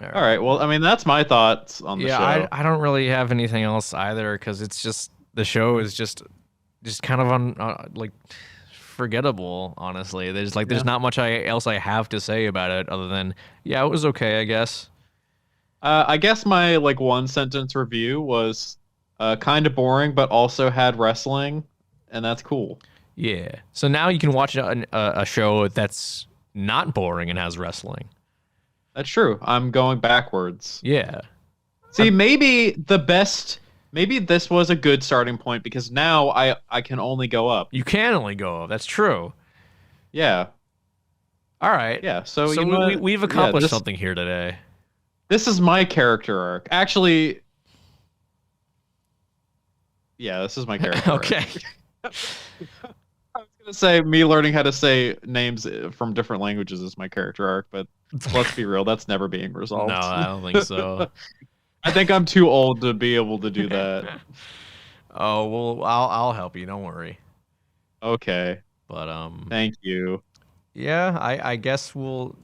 All right. Well, I mean, that's my thoughts on the show. Yeah, I don't really have anything else either, because it's just the show is just kind of like forgettable. Honestly, there's not much else I have to say about it other than it was okay, I guess. I guess my one sentence review was kind of boring, but also had wrestling, and that's cool. Yeah. So now you can watch a show that's not boring and has wrestling. That's true. I'm going backwards. Yeah. See, maybe this was a good starting point, because now I can only go up. You can only go up. That's true. Yeah. All right. Yeah. So we've accomplished something here today. This is my character arc. Actually, yeah, this is my character okay. arc. I was going to say me learning how to say names from different languages is my character arc, but let's be real, that's never being resolved. No, I don't think so. I think I'm too old to be able to do that. Oh, well, I'll help you. Don't worry. Okay. But thank you. Yeah, I guess we'll.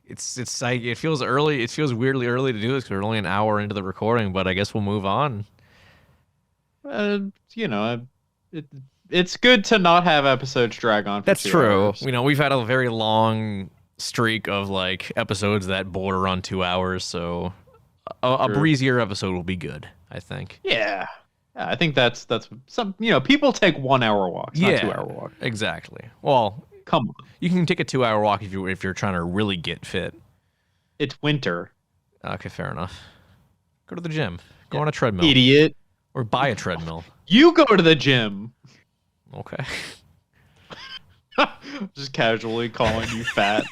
It's like it feels early. It feels weirdly early to do this because we're only an hour into the recording. But I guess we'll move on. It's good to not have episodes drag on. That's true. Hours. We've had a very long streak of episodes that border on 2 hours, so a breezier episode will be good, I think. Yeah, I think that's some. People take 1 hour walks, not 2 hour walks. Exactly. Well, come on, you can take a 2 hour walk if you're trying to really get fit. It's winter. Okay, fair enough. Go to the gym. Go on a treadmill. Idiot. Or buy a treadmill. You go to the gym. Okay. Just casually calling you fat.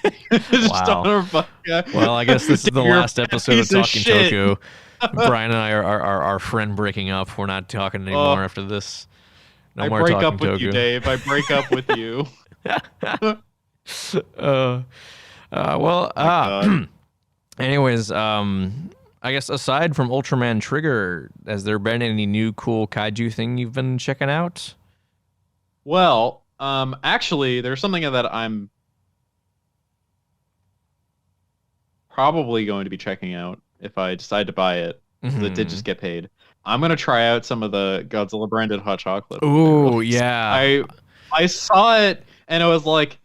Wow. Well, I guess this is the last episode of Talking Toku. Brian and I are friend breaking up. We're not talking anymore after this. No more break Talking up with Toku. You, Dave. I break up with you. Anyways, I guess aside from Ultraman Trigger, has there been any new cool kaiju thing you've been checking out? Well, actually, there's something that I'm probably going to be checking out if I decide to buy it. Mm-hmm. It did just get paid. I'm going to try out some of the Godzilla branded hot chocolate. Ooh, yeah. I saw it and it was like,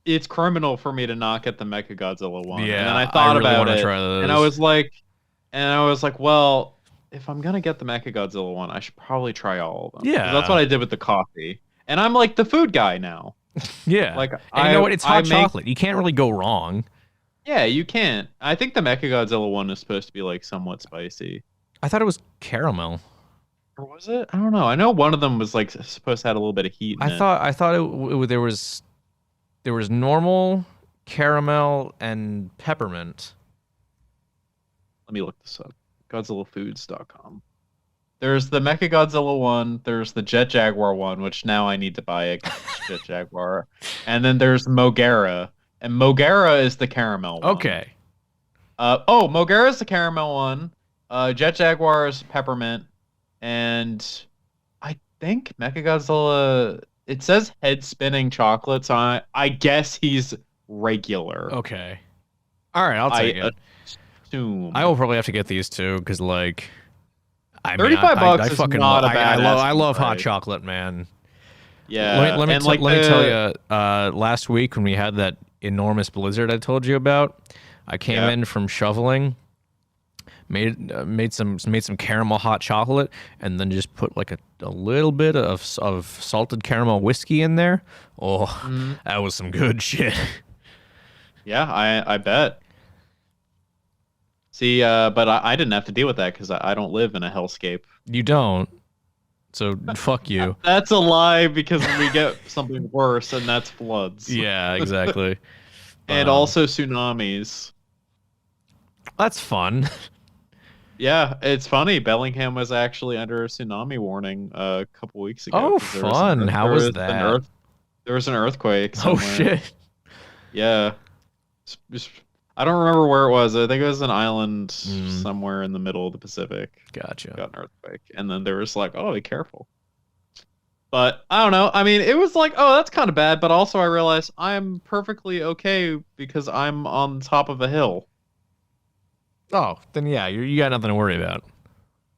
it's criminal for me to not get the Mecha Godzilla one. Yeah, and then I thought really about it try those. and I was like, well, if I'm going to get the Mecha Godzilla one, I should probably try all of them. Yeah. That's what I did with the coffee. and I'm like the food guy now. Yeah. Like And you know what? It's hot make chocolate. You can't really go wrong. yeah, you can't. I think the Mechagodzilla one is supposed to be like somewhat spicy. I thought it was caramel. Or was it? I don't know. I know one of them was like supposed to have a little bit of heat in it. I thought there was normal, caramel, and peppermint. Let me look this up. GodzillaFoods.com. There's the Mechagodzilla one. There's the Jet Jaguar one, which now I need to buy it 'cause it's Jet Jaguar. And then there's Mogera, and Mogera is the caramel one. Okay. Mogera is the caramel one. Jet Jaguar is peppermint, and I think Mechagodzilla. It says head spinning chocolate, so I guess he's regular. Okay. All right, I'll take it. Assume. I will probably have to get these two because, like, I mean, $35 I is fucking not a I love hot price. chocolate, man. Yeah. Let me tell you. Last week when we had that enormous blizzard I told you about, I came in from shoveling, made some caramel hot chocolate, and then just put like a little bit of salted caramel whiskey in there. Oh, that was some good shit. Yeah, I bet. See, but I didn't have to deal with that because I don't live in a hellscape. You don't. So fuck you. That's a lie because we get something worse, and that's floods. Yeah, exactly. And also tsunamis. That's fun. Yeah, it's funny. Bellingham was actually under a tsunami warning a couple weeks ago. Oh, fun. How was that? There was an earthquake Oh, somewhere. shit. Yeah. I don't remember where it was. I think it was an island somewhere in the middle of the Pacific. Gotcha. Got an earthquake. And then there was like, oh, be careful. But I don't know. I mean, it was like, oh, that's kind of bad. But also I realized I'm perfectly okay because I'm on top of a hill. Oh, then yeah, you got nothing to worry about.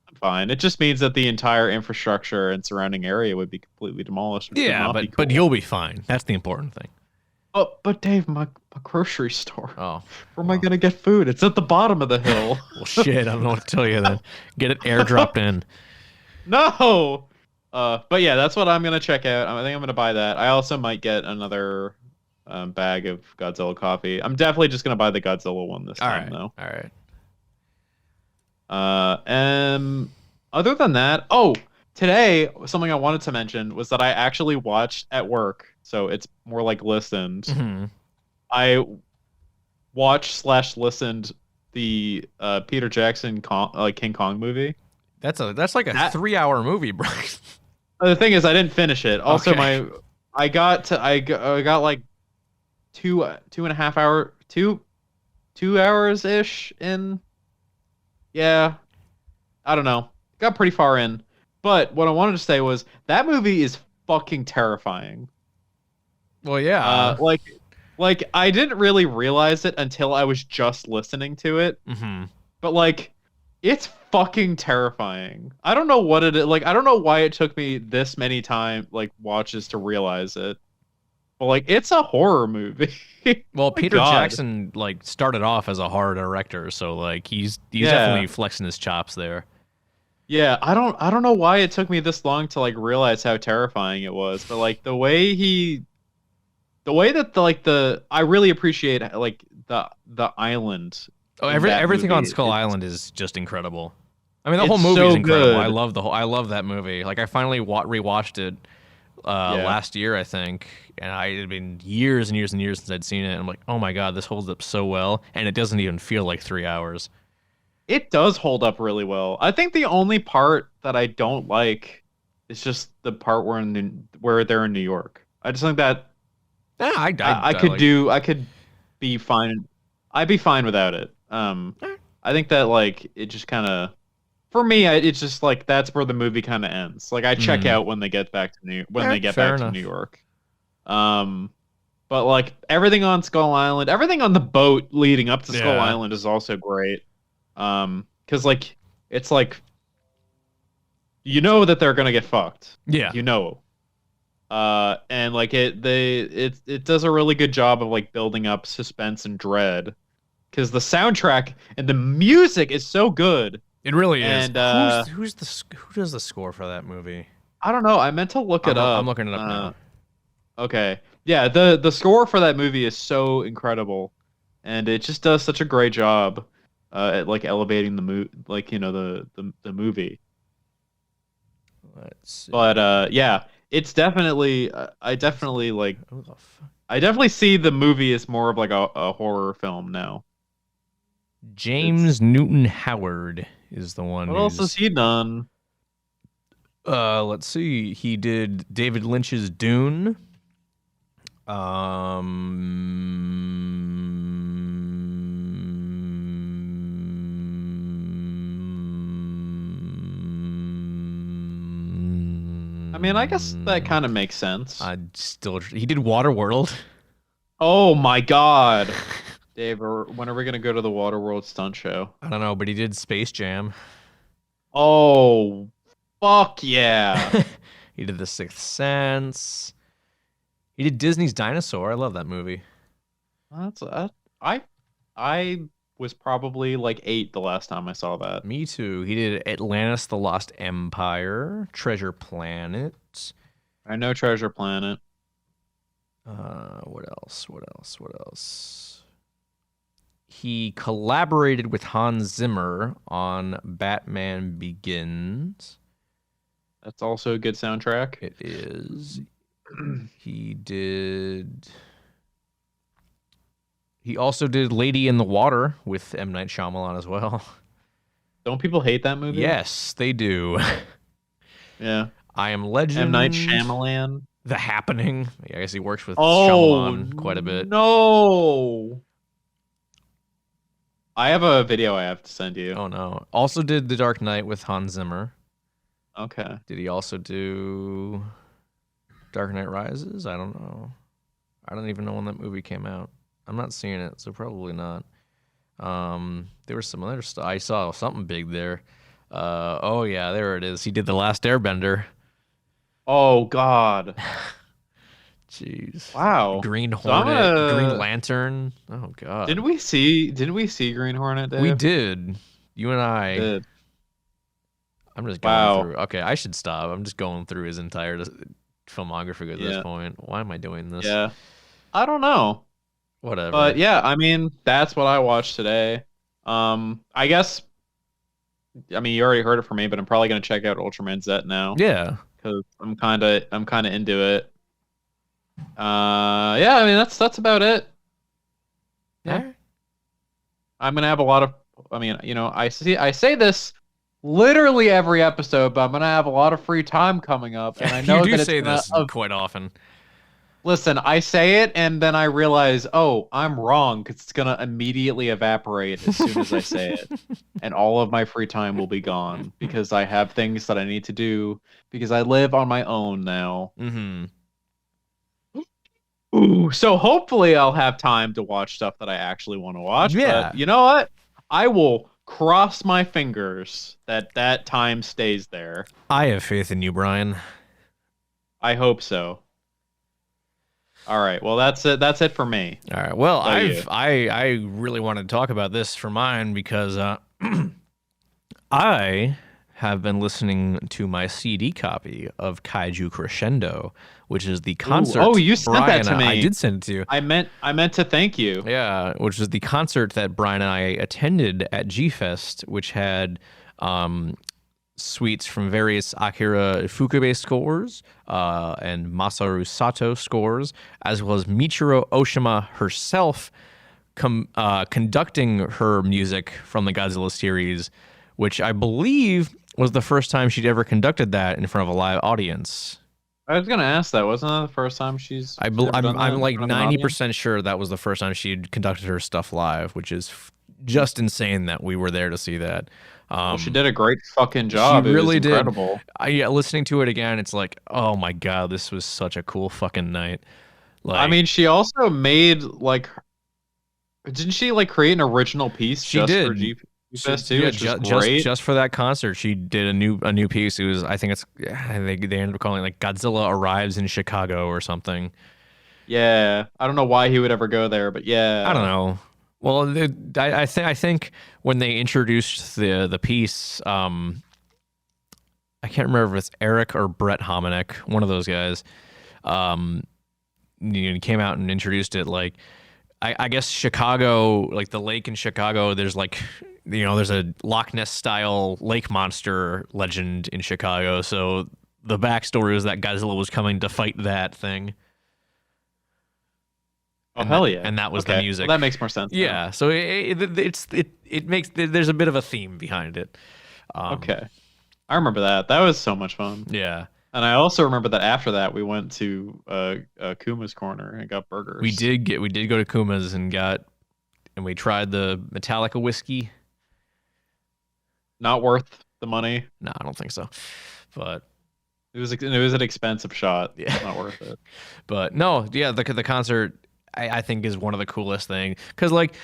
I'm fine. It just means that the entire infrastructure and surrounding area would be completely demolished. Yeah, but you'll be fine. That's the important thing. Oh, but Dave, my grocery store. Oh. Where am I going to get food? It's at the bottom of the hill. Well, shit, I don't know what to tell you then. Get it airdropped in. No! But yeah, that's what I'm going to check out. I think I'm going to buy that. I also might get another bag of Godzilla coffee. I'm definitely just going to buy the Godzilla one this time, though. All right. Other than that, today, something I wanted to mention was that I actually watched at work. So it's more like listened. Mm-hmm. I watched/listened the Peter Jackson King Kong movie. That's like a 3-hour movie, bro. The thing is, I didn't finish it. Also, Okay. I got like 2 hours ish in. Yeah, I don't know. Got pretty far in. But what I wanted to say was that movie is fucking terrifying. Well, yeah. Like I didn't really realize it until I was just listening to it. Mm-hmm. But like, it's fucking terrifying. I don't know what it is. Like, I don't know why it took me this many watches to realize it. But like, it's a horror movie. Well, Oh my Peter God. Jackson started off as a horror director, so like he's definitely flexing his chops there. Yeah, I don't know why it took me this long to like realize how terrifying it was, but like the way that I really appreciate like the island. Oh, in that everything on movie. Skull Island is just incredible. I mean, the It's whole movie so is incredible. good. I love that movie. Like I finally rewatched it last year, I think, and it had been years and years and years since I'd seen it. And I'm like, oh my God, this holds up so well, and it doesn't even feel like 3 hours. It does hold up really well. I think the only part that I don't like is just the part where they're in New York. I just think that Yeah, I could be fine. I'd be fine without it. I think that like it just kind of, for me, it's just like that's where the movie kind of ends. Like I check out when they get back to New York. But like everything on Skull Island, everything on the boat leading up to Skull Island is also great. Because like it's like you know that they're gonna get fucked. Yeah. You know. And like it does a really good job of like building up suspense and dread. Because the soundtrack and the music is so good. It really is. And Who does the score for that movie? I don't know. I meant to look it up. I'm looking it up now. Okay. Yeah, the score for that movie is so incredible, and it just does such a great job at like elevating the movie. Let's see. But yeah, it's definitely Who the fuck? I definitely see the movie as more of like a horror film now. James Newton Howard is the one. What else has he done? Let's see. He did David Lynch's Dune. I mean, I guess that kind of makes sense. He did Waterworld. Oh my God, Dave, when are we gonna go to the Waterworld stunt show? I don't know, but he did Space Jam. Oh, fuck yeah! He did The Sixth Sense. He did Disney's Dinosaur. I love that movie. That's I was probably like 8 the last time I saw that. Me too. He did Atlantis: The Lost Empire, Treasure Planet. I know Treasure Planet. What else? What else? What else? He collaborated with Hans Zimmer on Batman Begins. That's also a good soundtrack. It is. He did. He also did Lady in the Water with M. Night Shyamalan as well. Don't people hate that movie? Yes, they do. Yeah. I Am Legend. M. Night Shyamalan. The Happening. I guess he works with Oh, Shyamalan quite a bit. No. I have a video I have to send you. Oh no. Also did The Dark Knight with Hans Zimmer. Okay. Did he also do Dark Knight Rises? I don't know. I don't even know when that movie came out. I'm not seeing it, so probably not. There was some other stuff. I saw something big there. Oh yeah, there it is. He did The Last Airbender. Oh God. Jeez. Wow. Green Hornet, Green Lantern. Oh God. Didn't we see Green Hornet, Dave? We did. You and I. Did. I'm just going through. Okay, I should stop. I'm just going through his entire filmography at this point. Why am I doing this? Yeah. I don't know. Whatever. But yeah, I mean, that's what I watched today. I guess, I mean, you already heard it from me, but I'm probably gonna check out Ultraman Z now. Yeah. Because I'm kind of into it. Yeah, I mean, that's about it. Yeah. I'm gonna have a lot of. I mean, you know, I say this literally every episode, but I'm gonna have a lot of free time coming up, and I know you do that say it's this quite often. Listen, I say it, and then I realize, oh, I'm wrong, because it's gonna immediately evaporate as soon as I say it, and all of my free time will be gone because I have things that I need to do because I live on my own now. Mm-hmm. Ooh, so hopefully I'll have time to watch stuff that I actually want to watch. Yeah. But you know what? I will cross my fingers that time stays there. I have faith in you, Brian. I hope so. All right. Well, that's it. That's it for me. All right. Well, I really wanted to talk about this for mine because I have been listening to my CD copy of Kaiju Crescendo, which is the concert. Oh, you sent Brian that to me. I did send it to you. I meant to thank you. Yeah, which is the concert that Brian and I attended at G-Fest, which had suites from various Akira Ifukube scores and Masaru Sato scores, as well as Michiro Oshima herself conducting her music from the Godzilla series, which I believe was the first time she'd ever conducted that in front of a live audience. I was gonna ask that. Wasn't that the first time she's? I'm like 90% sure that was the first time she'd conducted her stuff live, which is just insane that we were there to see that. Well, she did a great fucking job. She really did. Incredible. Listening to it again, it's like, oh my god, this was such a cool fucking night. Like, I mean, she also made like, didn't she like create an original piece just for G-Fest too? Which was great. Just for that concert, she did a new piece. It was, I think they ended up calling it like Godzilla Arrives in Chicago or something. Yeah, I don't know why he would ever go there, but yeah, I don't know. Well, I think when they introduced the piece, I I can't remember if it's Eric or Brett Hominick, one of those guys. He came out and introduced it. Like, I guess Chicago, like the lake in Chicago, there's like, there's a Loch Ness style lake monster legend in Chicago. So the backstory is that Godzilla was coming to fight that thing. Oh, hell yeah. And that was the music. Well, that makes more sense. Yeah. Now. So it makes, there's a bit of a theme behind it. Okay. I remember that. That was so much fun. Yeah. And I also remember that after that we went to Kuma's Corner and got burgers. We did go to Kuma's and we tried the Metallica whiskey. Not worth the money. No, I don't think so. But it was an expensive shot. Yeah. Not worth it. But no, yeah, the concert I think is one of the coolest thing, because like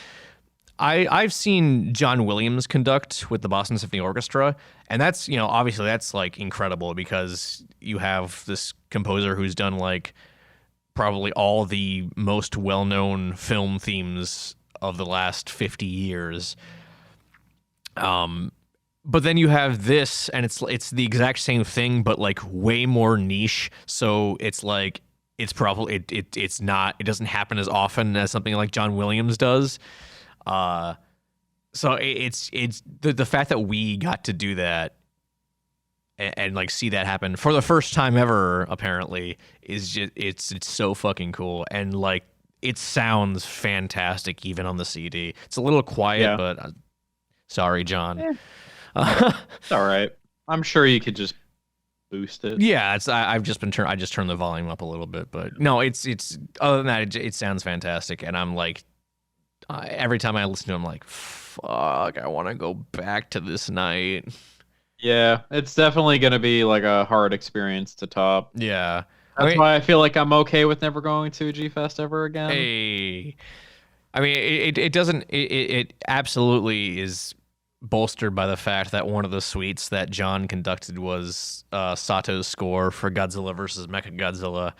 I've seen John Williams conduct with the Boston Symphony Orchestra, and that's, obviously that's like incredible, because you have this composer who's done like probably all the most well-known film themes of the last 50 years. But then you have this, and it's the exact same thing, but like way more niche. So it's like it's probably it doesn't happen as often as something like John Williams does. So it's the fact that we got to do that and like see that happen for the first time ever, apparently, is just it's so fucking cool. And like it sounds fantastic even on the CD. It's a little quiet, but sorry, John. It's all right. I'm sure you could just boost it. Yeah, I just turned the volume up a little bit, but no, it's other than that, it sounds fantastic, and I'm like, every time I listen to it, I'm like, fuck, I want to go back to this night. Yeah, it's definitely gonna be like a hard experience to top. Yeah, that's why I feel like I'm okay with never going to a G Fest ever again. Hey, I mean, it doesn't. It absolutely is bolstered by the fact that one of the suites that John conducted was Sato's score for Godzilla versus Mechagodzilla.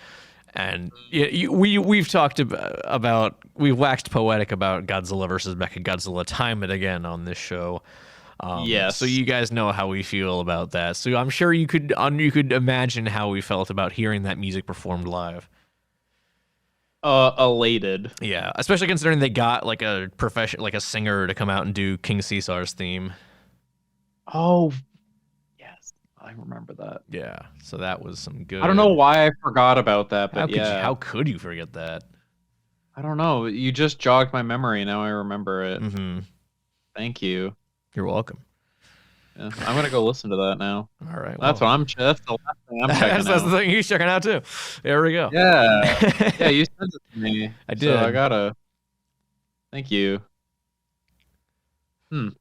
And we've talked we've waxed poetic about Godzilla versus Mechagodzilla time and again on this show. Yes. So you guys know how we feel about that. So I'm sure you could imagine how we felt about hearing that music performed live. Elated. Yeah, especially considering they got like a singer to come out and do King Caesar's theme. Oh, yes, I remember that. Yeah, so that was some good. I don't know why I forgot about that, but how could you forget that? I don't know. You just jogged my memory. Now I remember it. Mm-hmm. Thank you. You're welcome. Yeah, I'm gonna go listen to that now. All right. That's the last thing I'm checking out. That's the thing he's checking out too. There we go. Yeah. Yeah, you sent it to me. I did. So I gotta. Thank you. I'm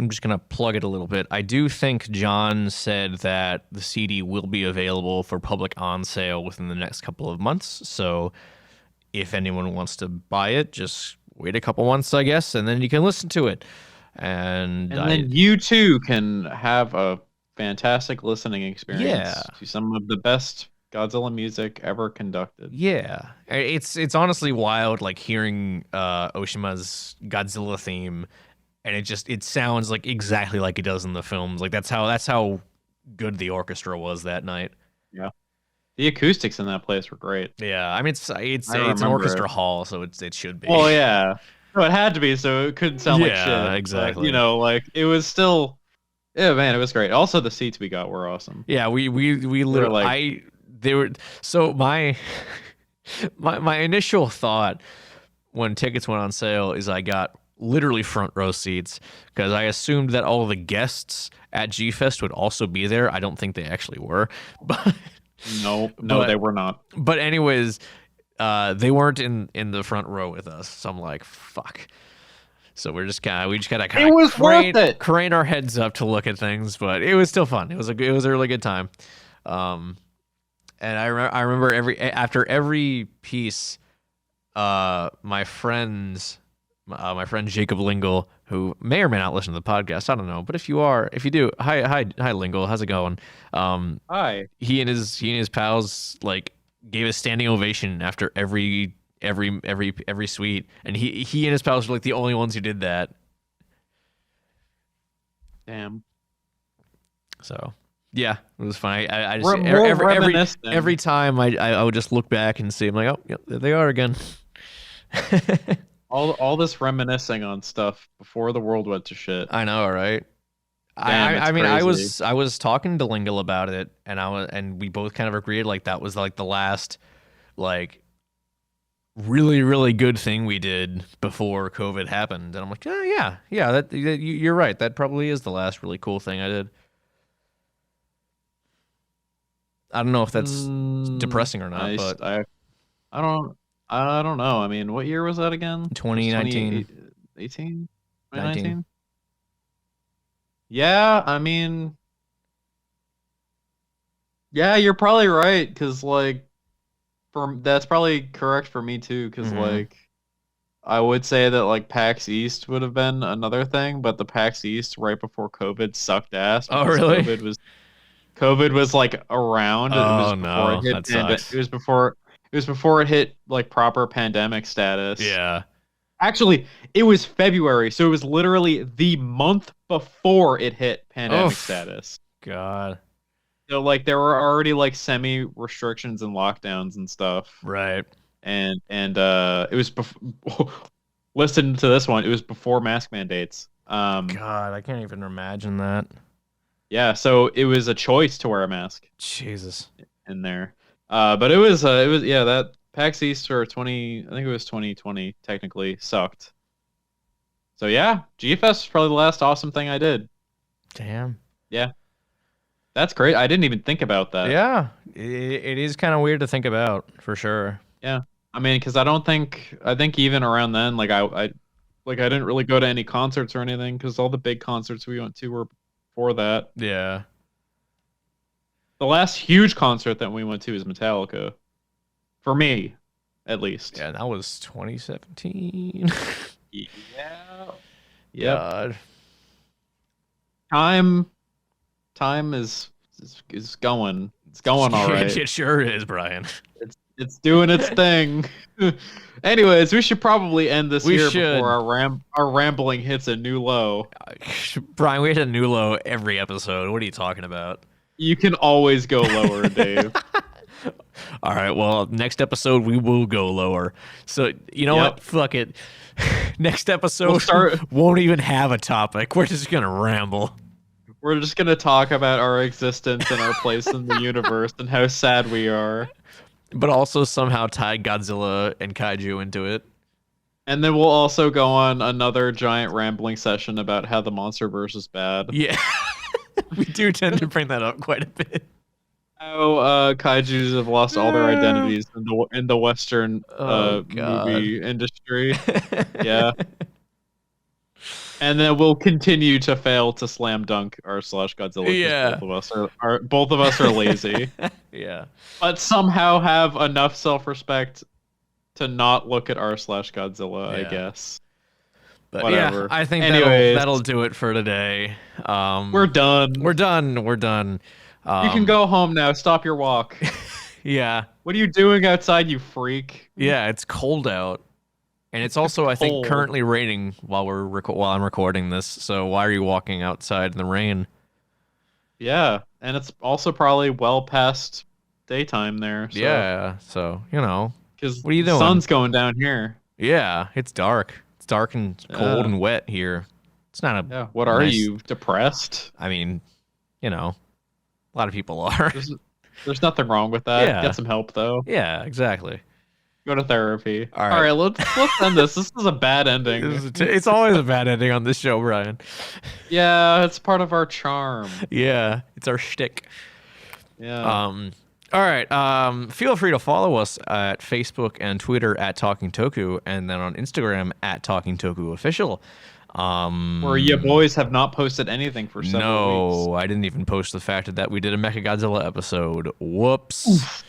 just gonna plug it a little bit. I do think John said that the CD will be available for public on sale within the next couple of months. So if anyone wants to buy it, just wait a couple months, I guess, and then you can listen to it. And then you too can have a fantastic listening experience to some of the best Godzilla music ever conducted. Yeah, it's honestly wild, like hearing Oshima's Godzilla theme, and it sounds like exactly like it does in the films. Like that's how good the orchestra was that night. Yeah, the acoustics in that place were great. Yeah, I mean it's an orchestra hall, so it should be. Well, yeah. No, it had to be, so it couldn't sound like shit. Yeah, exactly. But, like it was still, yeah, man, it was great. Also, the seats we got were awesome. Yeah, we literally, so my initial thought when tickets went on sale is I got literally front row seats because I assumed that all the guests at G Fest would also be there. I don't think they actually were, but no, they were not. But anyways. They weren't in the front row with us, so I'm like, fuck. So we just gotta it was worth it. Crane our heads up to look at things, but it was still fun. It was a really good time. And I remember after every piece, my friend Jacob Lingle, who may or may not listen to the podcast, I don't know, but if you do, hi Lingle, how's it going? Hi. He and his pals like gave a standing ovation after every suite, and he and his pals were like the only ones who did that. Damn. So yeah, it was fun. I just More reminiscent. every time I would just look back and see. I'm like, oh, yeah, there they are again. All this reminiscing on stuff before the world went to shit. I know, right? Damn, it's I mean, crazy. I was talking to Lingle about it, and we both kind of agreed like that was like the last like really really good thing we did before COVID happened. And I'm like, oh, yeah, you're right. That probably is the last really cool thing I did. I don't know if that's depressing or not, but I don't I don't know. I mean, what year was that again? 2019, 2018, 19. 2019. Yeah, I mean, yeah, you're probably right because like that's probably correct for me too because like I would say that like PAX East would have been another thing, but the PAX East right before COVID sucked ass Oh, because really? COVID was like around. It was Oh before it no, hit that sucks. it was before it hit like proper pandemic status. Yeah. Actually, it was February, so it was literally the month before it hit pandemic Oof. status. God. So like there were already like semi restrictions and lockdowns and stuff. Right. And it was listen to this one. It was before mask mandates. God, I can't even imagine that. Yeah, so it was a choice to wear a mask Jesus. in there. But it was yeah, that PAX East for 20, I think it was 2020 technically sucked. So yeah, GFest is probably the last awesome thing I did. Damn. Yeah. That's great. I didn't even think about that. Yeah, it is kind of weird to think about for sure. Yeah. I mean, because I think even around then, like I didn't really go to any concerts or anything because all the big concerts we went to were before that. Yeah. The last huge concert that we went to is Metallica. For me, at least. Yeah, that was 2017. Yeah. Yep. God. Time is going. It's going all right. It sure is, Brian. It's doing its thing. Anyways, we should probably end this here before our rambling hits a new low. Brian, we hit a new low every episode. What are you talking about? You can always go lower, Dave. All right, well, next episode we will go lower. So, you know what? Fuck it. Next episode won't even have a topic. We're just going to ramble. We're just going to talk about our existence and our place in the universe and how sad we are. But also somehow tie Godzilla and kaiju into it. And then we'll also go on another giant rambling session about how the MonsterVerse is bad. Yeah. We do tend to bring that up quite a bit. How kaijus have lost all their identities in the Western movie industry. Yeah. And then we'll continue to fail to slam dunk r slash Godzilla. Yeah. Both of us are lazy. Yeah. But somehow have enough self-respect to not look at r slash Godzilla, I guess. But whatever. Yeah, I think that'll do it for today. We're done. We're done. You can go home now. Stop your walk. Yeah. What are you doing outside, you freak? Yeah, it's cold out. And it's also, I think, currently raining while I'm recording this. So why are you walking outside in the rain? Yeah, and it's also probably well past daytime there. So. Yeah, so, you know. Because what are you doing? The sun's going down here. Yeah, it's dark. It's dark and cold and wet here. It's not a... Yeah, what are you, depressed? I mean, you know, a lot of people are. There's nothing wrong with that. Yeah. Get some help, though. Yeah, exactly. Go to therapy. All right, let's end this. This is a bad ending. It's always a bad ending on this show, Brian. Yeah, it's part of our charm. Yeah, it's our shtick. Yeah. All right. Feel free to follow us at Facebook and Twitter at Talking Toku, and then on Instagram at Talking Toku Official. Where you boys have not posted anything for several weeks. No, I didn't even post the fact that we did a Mechagodzilla episode. Whoops. Oof.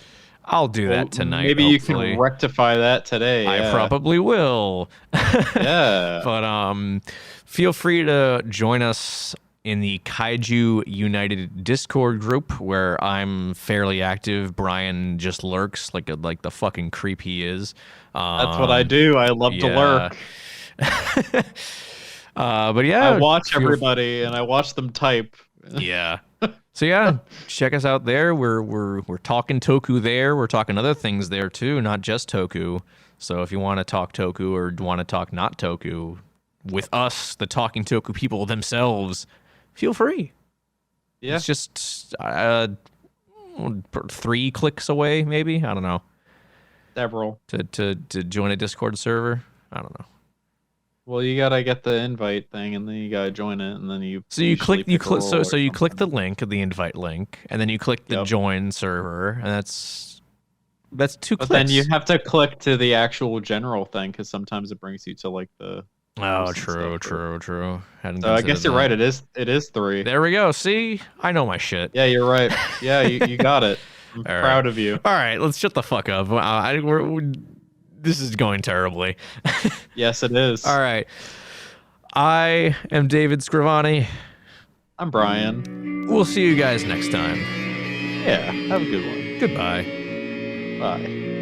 I'll do that tonight. Maybe hopefully. You can rectify that today. I probably will. Yeah. But feel free to join us in the Kaiju United Discord group where I'm fairly active. Brian just lurks like the fucking creep he is. That's what I do. I love to lurk. But yeah, I watch everybody and I watch them type. Yeah. So yeah, check us out there. We're talking Toku there. We're talking other things there too, not just Toku. So if you want to talk Toku or want to talk not Toku with us, the talking Toku people themselves, feel free. Yeah. It's just 3 clicks away, maybe. I don't know. Several. To join a Discord server. I don't know. Well, you gotta get the invite thing, and then you gotta join it, and then you. So you click the link, the invite link, and then you click the join server, and that's 2 clicks. But then you have to click to the actual general thing, because sometimes it brings you to like the. Oh, true. So I guess you're right. It is 3. There we go. See, I know my shit. Yeah, you're right. Yeah, you got it. I'm proud of you. All right, let's shut the fuck up. This is going terribly. Yes, it is. All right. I am David Scrivani. I'm Brian. We'll see you guys next time. Yeah, have a good one. Goodbye. Bye.